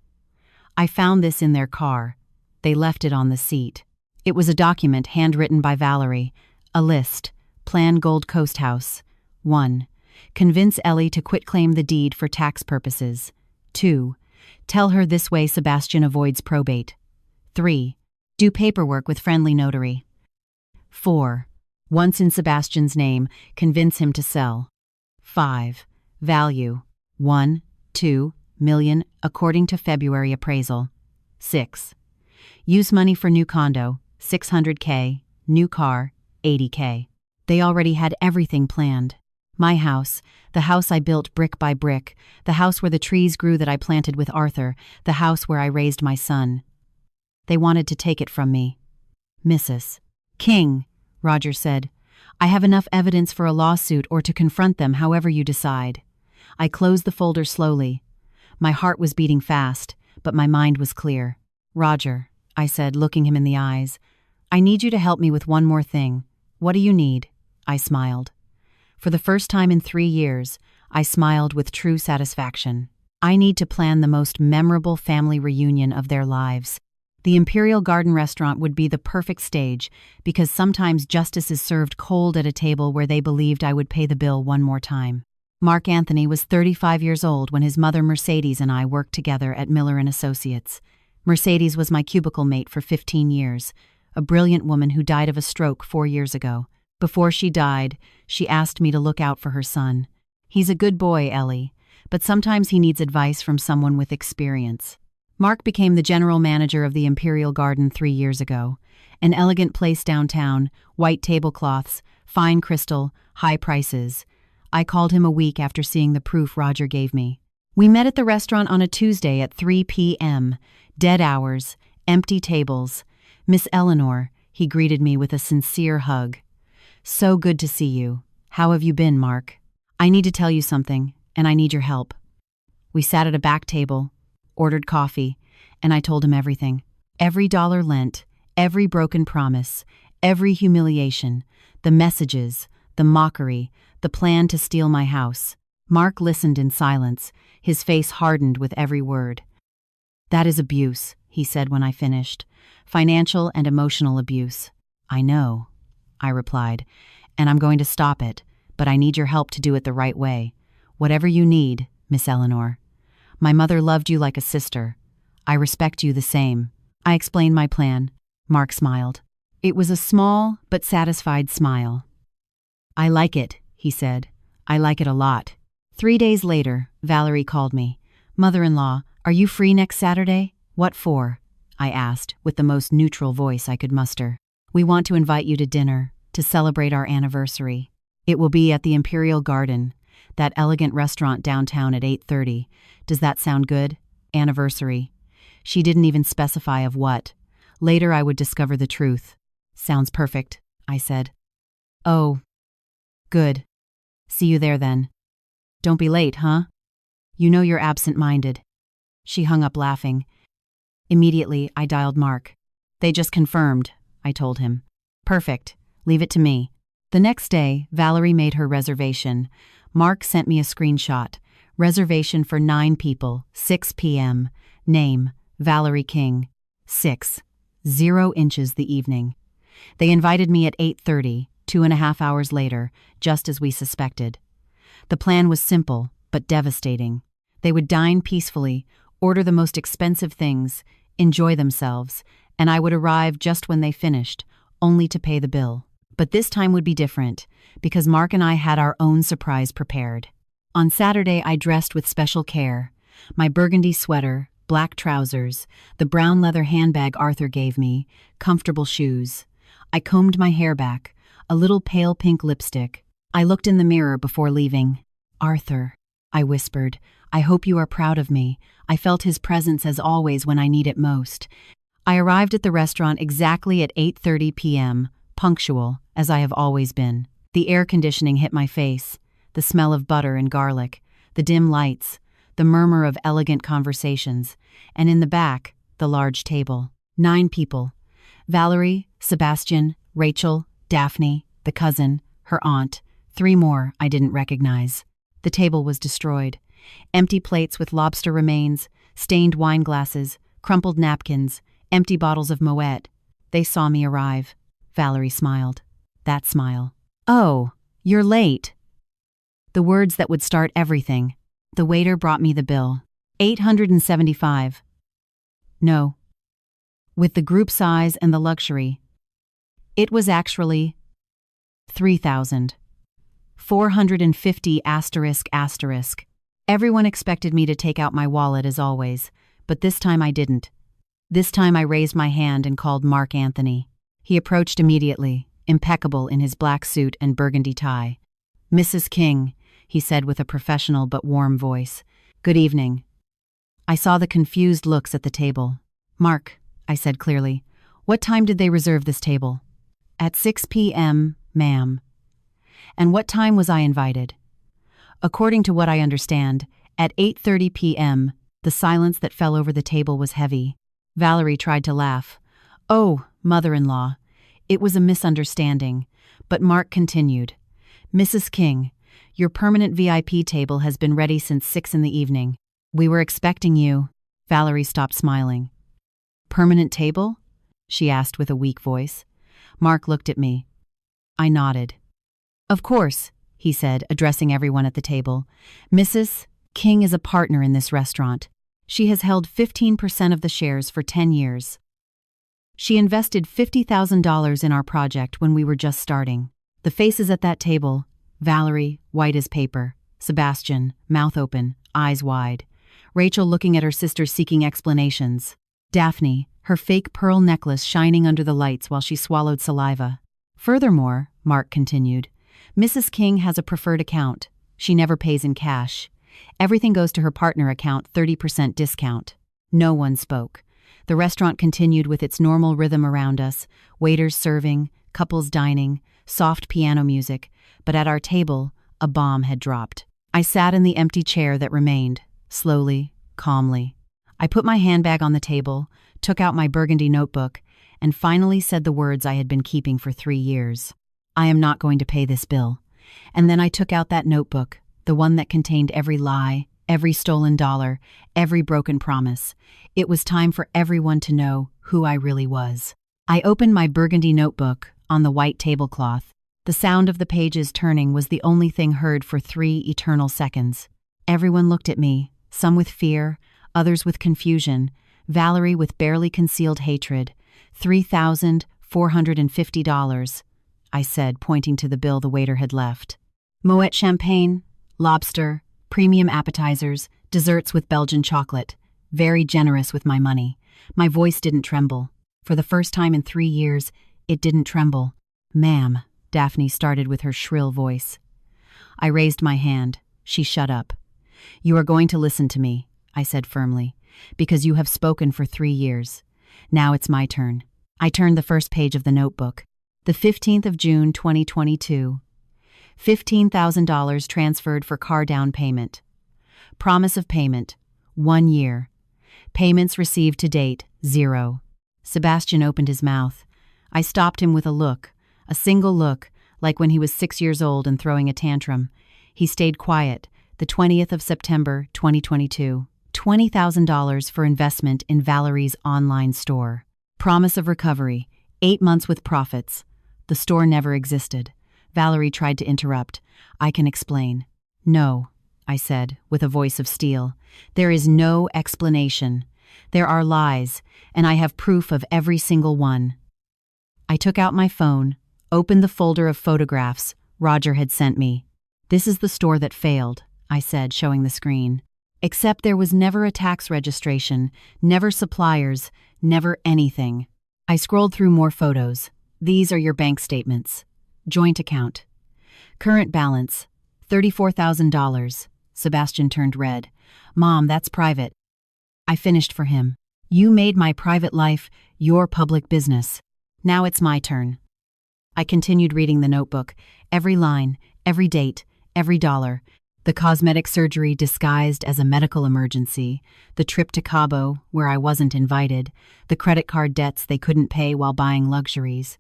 I found this in their car. They left it on the seat. It was a document handwritten by Valerie. A list. Plan Gold Coast House. 1. Convince Ellie to quitclaim the deed for tax purposes. 2. Tell her this way Sebastian avoids probate. 3. Do paperwork with friendly notary. 4. Once in Sebastian's name, convince him to sell. 5. Value. 1.2 million according to February appraisal. 6. Use money for new condo, $600K, new car, $80K. They already had everything planned. My house, the house I built brick by brick, the house where the trees grew that I planted with Arthur, the house where I raised my son. They wanted to take it from me. Mrs. King, Roger said, I have enough evidence for a lawsuit or to confront them however you decide. I closed the folder slowly. My heart was beating fast, but my mind was clear. Roger, I said, looking him in the eyes, I need you to help me with one more thing. What do you need? I smiled. For the first time in 3 years, I smiled with true satisfaction. I need to plan the most memorable family reunion of their lives. The Imperial Garden restaurant would be the perfect stage because sometimes justice is served cold at a table where they believed I would pay the bill one more time. Mark Anthony was 35 years old when his mother Mercedes and I worked together at Miller & Associates. Mercedes was my cubicle mate for 15 years, a brilliant woman who died of a stroke 4 years ago. Before she died, she asked me to look out for her son. He's a good boy, Ellie, but sometimes he needs advice from someone with experience. Mark became the general manager of the Imperial Garden 3 years ago. An elegant place downtown, white tablecloths, fine crystal, high prices. I called him a week after seeing the proof Roger gave me. We met at the restaurant on a Tuesday at 3 p.m. Dead hours, empty tables. Miss Eleanor, he greeted me with a sincere hug. So good to see you. How have you been, Mark? I need to tell you something, and I need your help. We sat at a back table, ordered coffee, and I told him everything. Every dollar lent, every broken promise, every humiliation, the messages, the mockery, the plan to steal my house. Mark listened in silence, his face hardened with every word. That is abuse, he said when I finished. Financial and emotional abuse. I know, I replied, and I'm going to stop it, but I need your help to do it the right way. Whatever you need, Miss Eleanor. My mother loved you like a sister. I respect you the same. I explained my plan. Mark smiled. It was a small but satisfied smile. I like it, he said. I like it a lot. 3 days later, Valerie called me. Mother-in-law, are you free next Saturday? What for? I asked, with the most neutral voice I could muster. We want to invite you to dinner, to celebrate our anniversary. It will be at the Imperial Garden, that elegant restaurant downtown at 8:30. Does that sound good? Anniversary. She didn't even specify of what. Later I would discover the truth. Sounds perfect, I said. Oh, good. See you there then. Don't be late, huh? You know you're absent-minded. She hung up laughing. Immediately, I dialed Mark. They just confirmed, I told him. Perfect. Leave it to me. The next day, Valerie made her reservation. Mark sent me a screenshot. Reservation for 9 people, 6 p.m. Name, Valerie King. 0 inches the evening. They invited me at 8:30, 2.5 hours later, just as we suspected. The plan was simple, but devastating. They would dine peacefully, order the most expensive things, enjoy themselves, and I would arrive just when they finished, only to pay the bill. But this time would be different, because Mark and I had our own surprise prepared. On Saturday, I dressed with special care. My burgundy sweater, black trousers, the brown leather handbag Arthur gave me, comfortable shoes. I combed my hair back, a little pale pink lipstick. I looked in the mirror before leaving. Arthur, I whispered, I hope you are proud of me. I felt his presence as always when I need it most. I arrived at the restaurant exactly at 8:30 p.m., punctual, as I have always been. The air conditioning hit my face, the smell of butter and garlic, the dim lights, the murmur of elegant conversations, and in the back, the large table. 9 people. Valerie, Sebastian, Rachel, Daphne, the cousin, her aunt, 3 more I didn't recognize. The table was destroyed. Empty plates with lobster remains, stained wine glasses, crumpled napkins, empty bottles of Moet. They saw me arrive. Valerie smiled. That smile. Oh, you're late. The words that would start everything. The waiter brought me the bill. $875. No. With the group size and the luxury. It was actually $3,000. 450 ***. Everyone expected me to take out my wallet as always, but this time I didn't. This time I raised my hand and called Mark Anthony. He approached immediately, impeccable in his black suit and burgundy tie. Mrs. King, he said with a professional but warm voice. Good evening. I saw the confused looks at the table. Mark, I said clearly, what time did they reserve this table? At 6 p.m., ma'am. And what time was I invited? According to what I understand, at 8:30 p.m., the silence that fell over the table was heavy. Valerie tried to laugh. Oh, mother-in-law, it was a misunderstanding. But Mark continued. Mrs. King, your permanent VIP table has been ready since 6 in the evening. We were expecting you. Valerie stopped smiling. Permanent table? She asked with a weak voice. Mark looked at me. I nodded. Of course, he said, addressing everyone at the table. Mrs. King is a partner in this restaurant. She has held 15% of the shares for 10 years. She invested $50,000 in our project when we were just starting. The faces at that table, Valerie, white as paper, Sebastian, mouth open, eyes wide, Rachel looking at her sister seeking explanations, Daphne, her fake pearl necklace shining under the lights while she swallowed saliva. Furthermore, Mark continued, Mrs. King has a preferred account. She never pays in cash. Everything goes to her partner account, 30% discount. No one spoke. The restaurant continued with its normal rhythm around us, waiters serving, couples dining, soft piano music, but at our table, a bomb had dropped. I sat in the empty chair that remained, slowly, calmly. I put my handbag on the table, took out my burgundy notebook, and finally said the words I had been keeping for 3 years. I am not going to pay this bill. And then I took out that notebook, the one that contained every lie, every stolen dollar, every broken promise. It was time for everyone to know who I really was. I opened my burgundy notebook on the white tablecloth. The sound of the pages turning was the only thing heard for 3 eternal seconds. Everyone looked at me, some with fear, others with confusion, Valerie with barely concealed hatred. $3,450, I said, pointing to the bill the waiter had left. Moet champagne, lobster, premium appetizers, desserts with Belgian chocolate. Very generous with my money. My voice didn't tremble. For the first time in 3 years, it didn't tremble. Ma'am, Daphne started with her shrill voice. I raised my hand. She shut up. You are going to listen to me, I said firmly. because you have spoken for 3 years. Now it's my turn. I turned the first page of the notebook. The 15th of June, 2022. $15,000 transferred for car down payment. Promise of payment, 1 year. Payments received to date, 0. Sebastian opened his mouth. I stopped him with a single look, like when he was 6 years old and throwing a tantrum. He stayed quiet. The 20th of September, 2022. $20,000 for investment in Valerie's online store. Promise of recovery, 8 months with profits. The store never existed. Valerie tried to interrupt. I can explain. No, I said, with a voice of steel. There is no explanation. There are lies, and I have proof of every single one. I took out my phone, opened the folder of photographs Roger had sent me. This is the store that failed, I said, showing the screen. Except there was never a tax registration, never suppliers, never anything. I scrolled through more photos. These are your bank statements. Joint account. Current balance, $34,000. Sebastian turned red. Mom, that's private. I finished for him. You made my private life your public business. Now it's my turn. I continued reading the notebook. Every line, every date, every dollar. The cosmetic surgery disguised as a medical emergency, the trip to Cabo, where I wasn't invited, the credit card debts they couldn't pay while buying luxuries.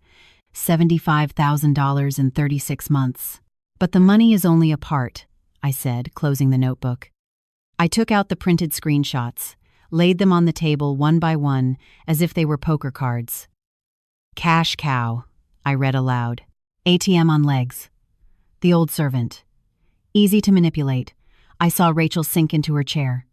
$75,000 in 36 months. But the money is only a part, I said, closing the notebook. I took out the printed screenshots, laid them on the table one by one, as if they were poker cards. Cash cow, I read aloud. ATM on legs. The old servant. Easy to manipulate. I saw Rachel sink into her chair.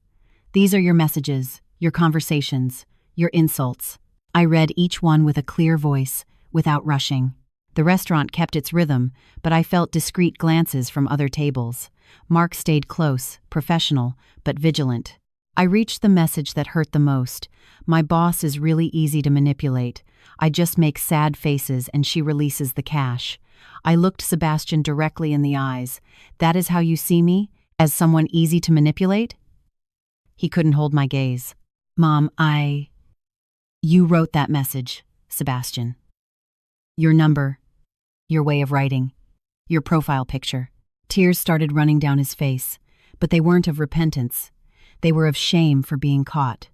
These are your messages, your conversations, your insults. I read each one with a clear voice, without rushing. The restaurant kept its rhythm, but I felt discreet glances from other tables. Mark stayed close, professional, but vigilant. I reached the message that hurt the most. My boss is really easy to manipulate. I just make sad faces and she releases the cash. I looked Sebastian directly in the eyes. That is how you see me? As someone easy to manipulate? He couldn't hold my gaze. Mom, You wrote that message, Sebastian. Your number, your way of writing, your profile picture. Tears started running down his face, but they weren't of repentance. They were of shame for being caught.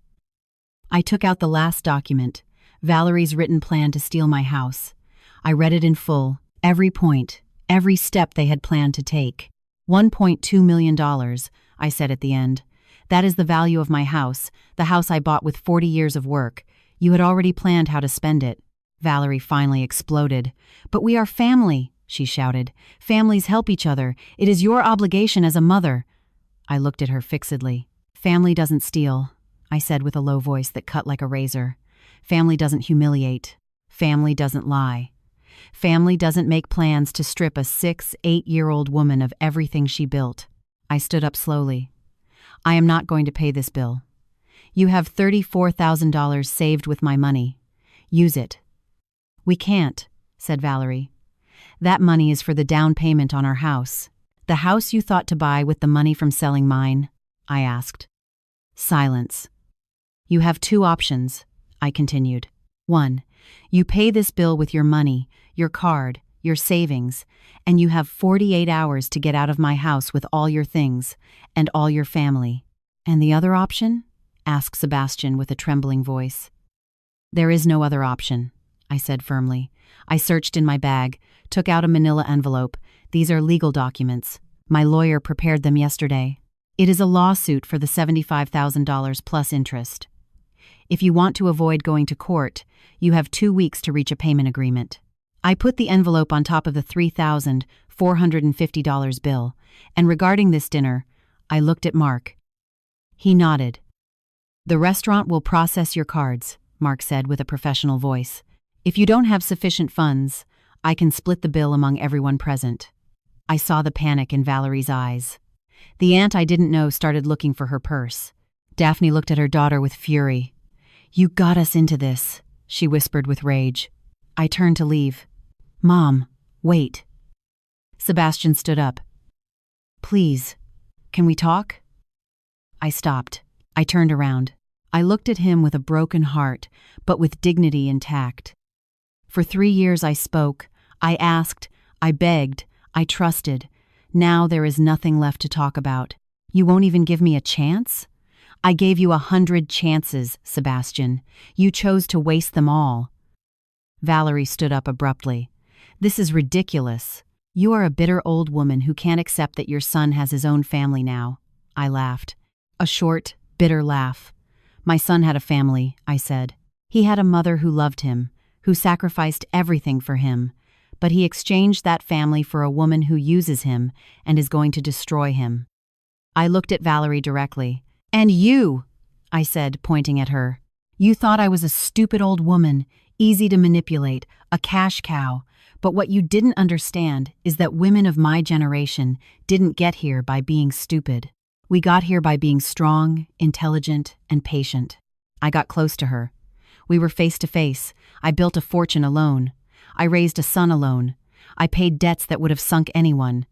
I took out the last document, Valerie's written plan to steal my house. I read it in full, every point, every step they had planned to take. $1.2 million, I said at the end. That is the value of my house, the house I bought with 40 years of work. You had already planned how to spend it. Valerie finally exploded. But we are family, she shouted. Families help each other. It is your obligation as a mother. I looked at her fixedly. Family doesn't steal, I said with a low voice that cut like a razor. Family doesn't humiliate. Family doesn't lie. Family doesn't make plans to strip a 8-year-old woman of everything she built. I stood up slowly. I am not going to pay this bill. You have $34,000 saved with my money. Use it. We can't, said Valerie. That money is for the down payment on our house. The house you thought to buy with the money from selling mine? I asked. Silence. You have 2 options, I continued. 1. You pay this bill with your money, your card, your savings, and you have 48 hours to get out of my house with all your things and all your family. And the other option? Asked Sebastian with a trembling voice. There is no other option, I said firmly. I searched in my bag, took out a manila envelope. These are legal documents. My lawyer prepared them yesterday. It is a lawsuit for the $75,000 plus interest. If you want to avoid going to court, you have 2 weeks to reach a payment agreement. I put the envelope on top of the $3,450 bill, and regarding this dinner, I looked at Mark. He nodded. The restaurant will process your cards, Mark said with a professional voice. If you don't have sufficient funds, I can split the bill among everyone present. I saw the panic in Valerie's eyes. The aunt I didn't know started looking for her purse. Daphne looked at her daughter with fury. You got us into this, she whispered with rage. I turned to leave. Mom, wait. Sebastian stood up. Please, can we talk? I stopped. I turned around. I looked at him with a broken heart, but with dignity intact. For 3 years I spoke, I asked, I begged, I trusted. Now there is nothing left to talk about. You won't even give me a chance? I gave you 100 chances, Sebastian. You chose to waste them all. Valerie stood up abruptly. This is ridiculous. You are a bitter old woman who can't accept that your son has his own family now. I laughed. A short, bitter laugh. My son had a family, I said. He had a mother who loved him, who sacrificed everything for him, but he exchanged that family for a woman who uses him and is going to destroy him. I looked at Valerie directly. And you, I said, pointing at her. You thought I was a stupid old woman, easy to manipulate, a cash cow, but what you didn't understand is that women of my generation didn't get here by being stupid. We got here by being strong, intelligent, and patient. I got close to her. We were face to face. I built a fortune alone. I raised a son alone. I paid debts that would have sunk anyone.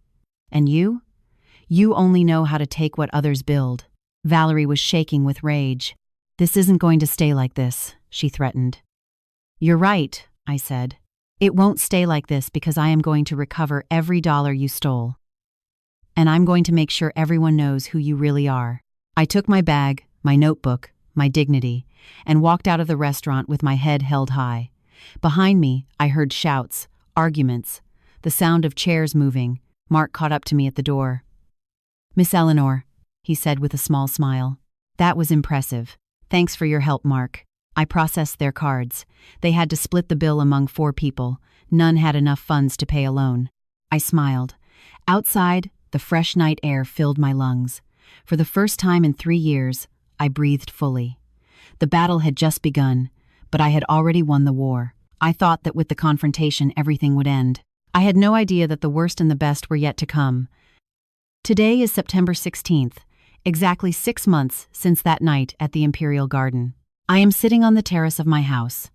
And you? You only know how to take what others build. Valerie was shaking with rage. This isn't going to stay like this, she threatened. You're right, I said. It won't stay like this because I am going to recover every dollar you stole. And I'm going to make sure everyone knows who you really are. I took my bag, my notebook, my dignity, and walked out of the restaurant with my head held high. Behind me, I heard shouts, arguments, the sound of chairs moving. Mark caught up to me at the door. Miss Eleanor, he said with a small smile. That was impressive. Thanks for your help, Mark. I processed their cards. They had to split the bill among 4 people. None had enough funds to pay alone. I smiled. Outside, the fresh night air filled my lungs. For the first time in 3 years, I breathed fully. The battle had just begun, but I had already won the war. I thought that with the confrontation everything would end. I had no idea that the worst and the best were yet to come. Today is September 16th, exactly 6 months since that night at the Imperial Garden. I am sitting on the terrace of my house.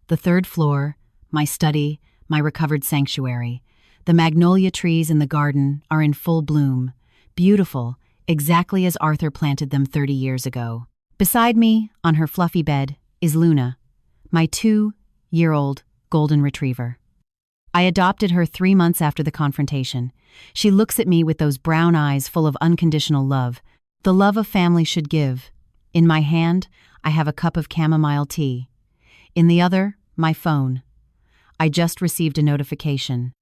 The 3rd floor, my study, my recovered sanctuary. The magnolia trees in the garden are in full bloom, beautiful, exactly as Arthur planted them 30 years ago. Beside me, on her fluffy bed, is Luna, my 2-year-old golden retriever. I adopted her 3 months after the confrontation. She looks at me with those brown eyes full of unconditional love, the love a family should give. In my hand, I have a cup of chamomile tea. In the other, my phone. I just received a notification.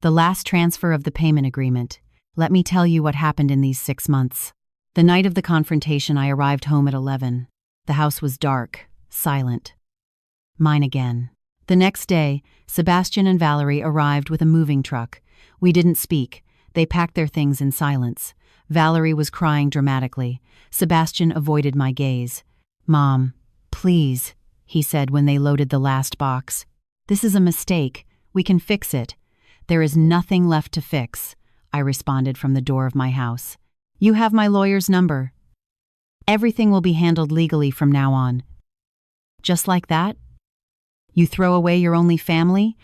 The last transfer of the payment agreement. Let me tell you what happened in these 6 months. The night of the confrontation, I arrived home at 11. The house was dark, silent. Mine again. The next day, Sebastian and Valerie arrived with a moving truck. We didn't speak. They packed their things in silence. Valerie was crying dramatically. Sebastian avoided my gaze. Mom, please, he said when they loaded the last box. This is a mistake. We can fix it. There is nothing left to fix, I responded from the door of my house. You have my lawyer's number. Everything will be handled legally from now on. Just like that? You throw away your only family?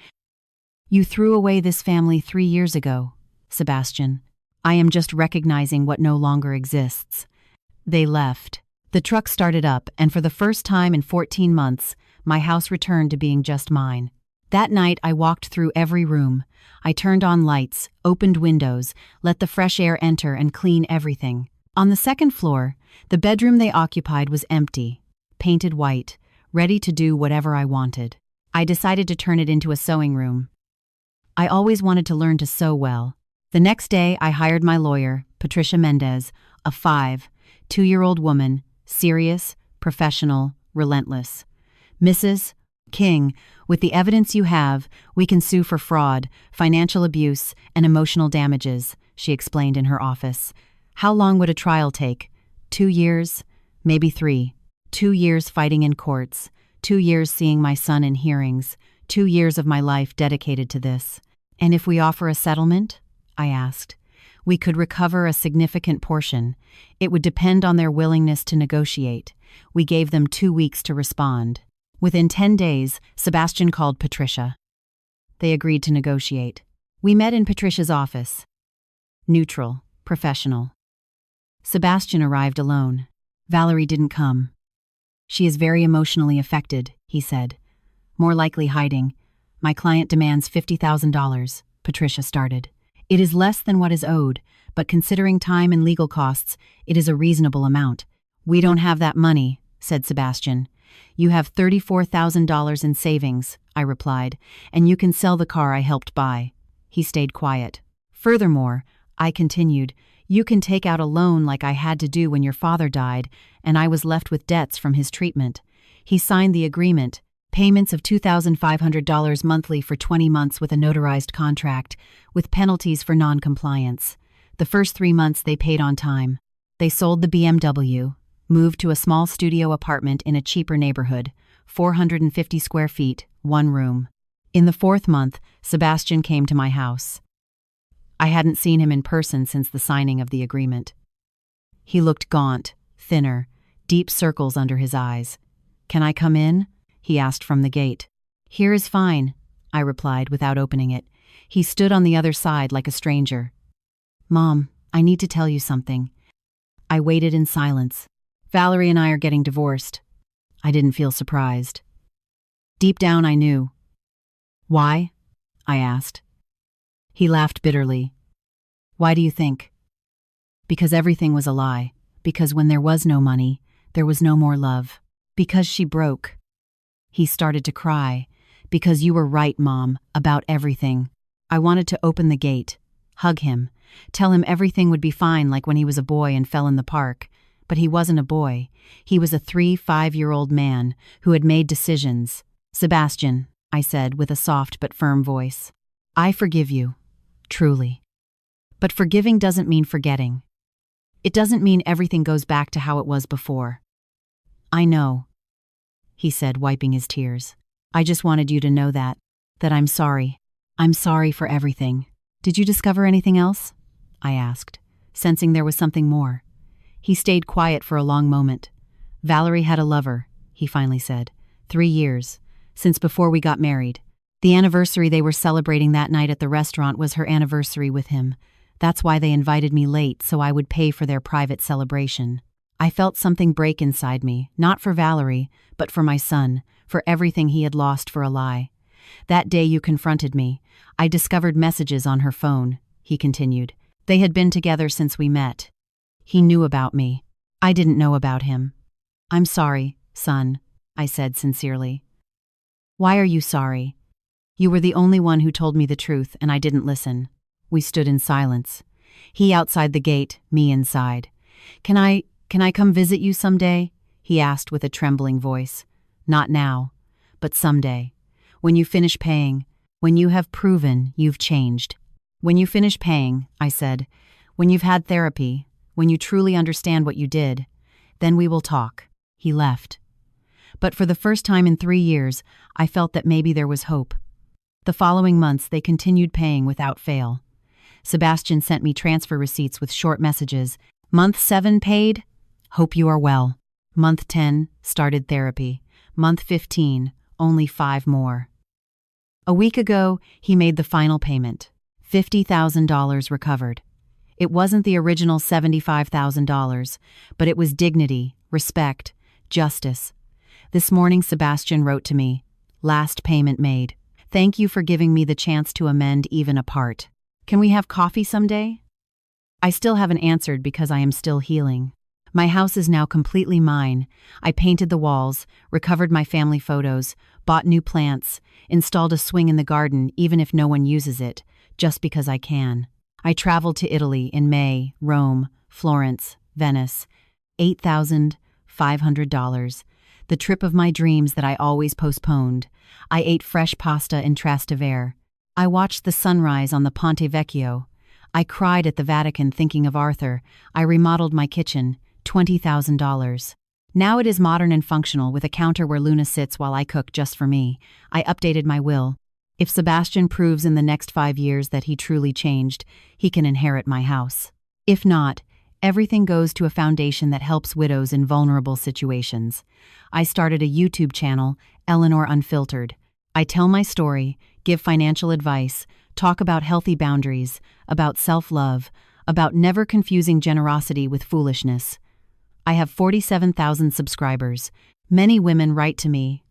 You threw away this family 3 years ago, Sebastian. I am just recognizing what no longer exists. They left. The truck started up, and for the first time in 14 months, my house returned to being just mine. That night, I walked through every room. I turned on lights, opened windows, let the fresh air enter and clean everything. On the 2nd floor, the bedroom they occupied was empty, painted white, ready to do whatever I wanted. I decided to turn it into a sewing room. I always wanted to learn to sew well. The next day, I hired my lawyer, Patricia Mendez, a 2-year-old woman, serious, professional, relentless. Mrs. King, with the evidence you have, we can sue for fraud, financial abuse, and emotional damages, she explained in her office. How long would a trial take? 2 years? Maybe 3. 2 years fighting in courts. 2 years seeing my son in hearings. 2 years of my life dedicated to this. And if we offer a settlement? I asked. We could recover a significant portion. It would depend on their willingness to negotiate. We gave them 2 weeks to respond. Within 10 days, Sebastian called Patricia. They agreed to negotiate. We met in Patricia's office. Neutral, professional. Sebastian arrived alone. Valerie didn't come. She is very emotionally affected, he said. More likely hiding. My client demands $50,000, Patricia started. It is less than what is owed, but considering time and legal costs, it is a reasonable amount. We don't have that money, said Sebastian. You have $34,000 in savings, I replied, and you can sell the car I helped buy. He stayed quiet. Furthermore, I continued, you can take out a loan like I had to do when your father died, and I was left with debts from his treatment. He signed the agreement, payments of $2,500 monthly for 20 months with a notarized contract, with penalties for non-compliance. The first 3 months they paid on time. They sold the BMW, moved to a small studio apartment in a cheaper neighborhood, 450 square feet, 1 room. In the 4th month, Sebastian came to my house. I hadn't seen him in person since the signing of the agreement. He looked gaunt, thinner, deep circles under his eyes. Can I come in? He asked from the gate. Here is fine, I replied without opening it. He stood on the other side like a stranger. Mom, I need to tell you something. I waited in silence. Valerie and I are getting divorced. I didn't feel surprised. Deep down I knew. Why? I asked. He laughed bitterly. Why do you think? Because everything was a lie. Because when there was no money, there was no more love. Because she broke. He started to cry. Because you were right, Mom, about everything. I wanted to open the gate, hug him, tell him everything would be fine like when he was a boy and fell in the park. But he wasn't a boy. He was a 5-year-old man who had made decisions. Sebastian, I said with a soft but firm voice. I forgive you. Truly. But forgiving doesn't mean forgetting. It doesn't mean everything goes back to how it was before. I know, he said, wiping his tears. I just wanted you to know that I'm sorry. I'm sorry for everything. Did you discover anything else? I asked, sensing there was something more. He stayed quiet for a long moment. Valerie had a lover, he finally said. 3 years, since before we got married. The anniversary they were celebrating that night at the restaurant was her anniversary with him. That's why they invited me late, so I would pay for their private celebration. I felt something break inside me, not for Valerie, but for my son, for everything he had lost for a lie. That day you confronted me. I discovered messages on her phone, he continued. They had been together since we met. He knew about me. I didn't know about him. I'm sorry, son, I said sincerely. Why are you sorry? You were the only one who told me the truth, and I didn't listen. We stood in silence. He outside the gate, me inside. Can I come visit you someday? He asked with a trembling voice. Not now, but someday. When you finish paying, when you have proven you've changed. When you finish paying, I said, when you've had therapy, when you truly understand what you did, then we will talk. He left. But for the first time in 3 years, I felt that maybe there was hope. The following months, they continued paying without fail. Sebastian sent me transfer receipts with short messages. Month 7 paid. Hope you are well. Month 10 started therapy. Month 15, only 5 more. A week ago, he made the final payment. $50,000 recovered. It wasn't the original $75,000, but it was dignity, respect, justice. This morning, Sebastian wrote to me, last payment made. Thank you for giving me the chance to amend even a part. Can we have coffee someday? I still haven't answered because I am still healing. My house is now completely mine. I painted the walls, recovered my family photos, bought new plants, installed a swing in the garden even if no one uses it, just because I can. I traveled to Italy in May, Rome, Florence, Venice. $8,500. The trip of my dreams that I always postponed. I ate fresh pasta in Trastevere. I watched the sunrise on the Ponte Vecchio. I cried at the Vatican thinking of Arthur. I remodeled my kitchen. $20,000. Now it is modern and functional with a counter where Luna sits while I cook just for me. I updated my will. If Sebastian proves in the next 5 years that he truly changed, he can inherit my house. If not, everything goes to a foundation that helps widows in vulnerable situations. I started a YouTube channel, Eleanor Unfiltered. I tell my story, give financial advice, talk about healthy boundaries, about self-love, about never confusing generosity with foolishness. I have 47,000 subscribers. Many women write to me,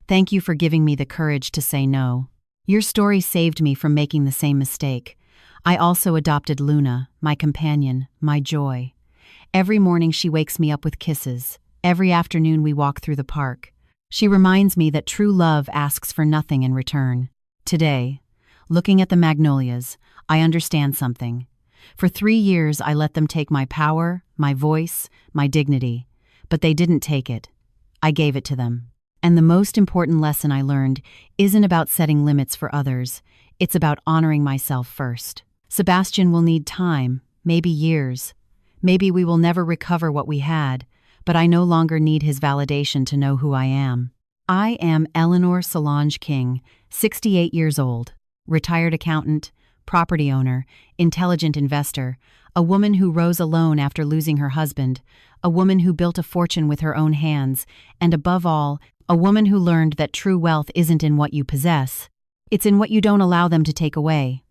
"Thank you for giving me the courage to say no. Your story saved me from making the same mistake. I also adopted Luna, my companion, my joy. Every morning she wakes me up with kisses. Every afternoon we walk through the park. She reminds me that true love asks for nothing in return. Today, looking at the magnolias, I understand something. For 3 years I let them take my power, my voice, my dignity. But they didn't take it. I gave it to them. And the most important lesson I learned isn't about setting limits for others. It's about honoring myself first. Sebastian will need time, maybe years. Maybe we will never recover what we had, but I no longer need his validation to know who I am. I am Eleanor Solange King, 68 years old, retired accountant, property owner, intelligent investor, a woman who rose alone after losing her husband, a woman who built a fortune with her own hands, and above all, a woman who learned that true wealth isn't in what you possess, it's in what you don't allow them to take away.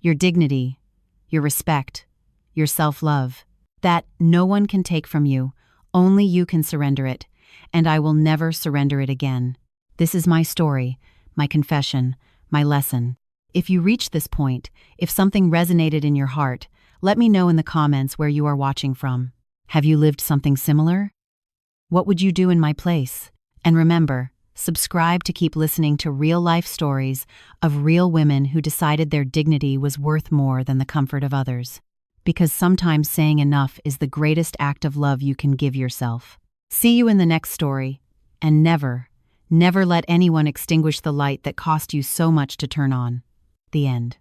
Your dignity, your respect, your self-love, that no one can take from you, only you can surrender it, and I will never surrender it again. This is my story, my confession, my lesson. If you reach this point, if something resonated in your heart, let me know in the comments where you are watching from. Have you lived something similar? What would you do in my place? And remember, subscribe to keep listening to real-life stories of real women who decided their dignity was worth more than the comfort of others. Because sometimes saying enough is the greatest act of love you can give yourself. See you in the next story, and never, never let anyone extinguish the light that cost you so much to turn on. The end.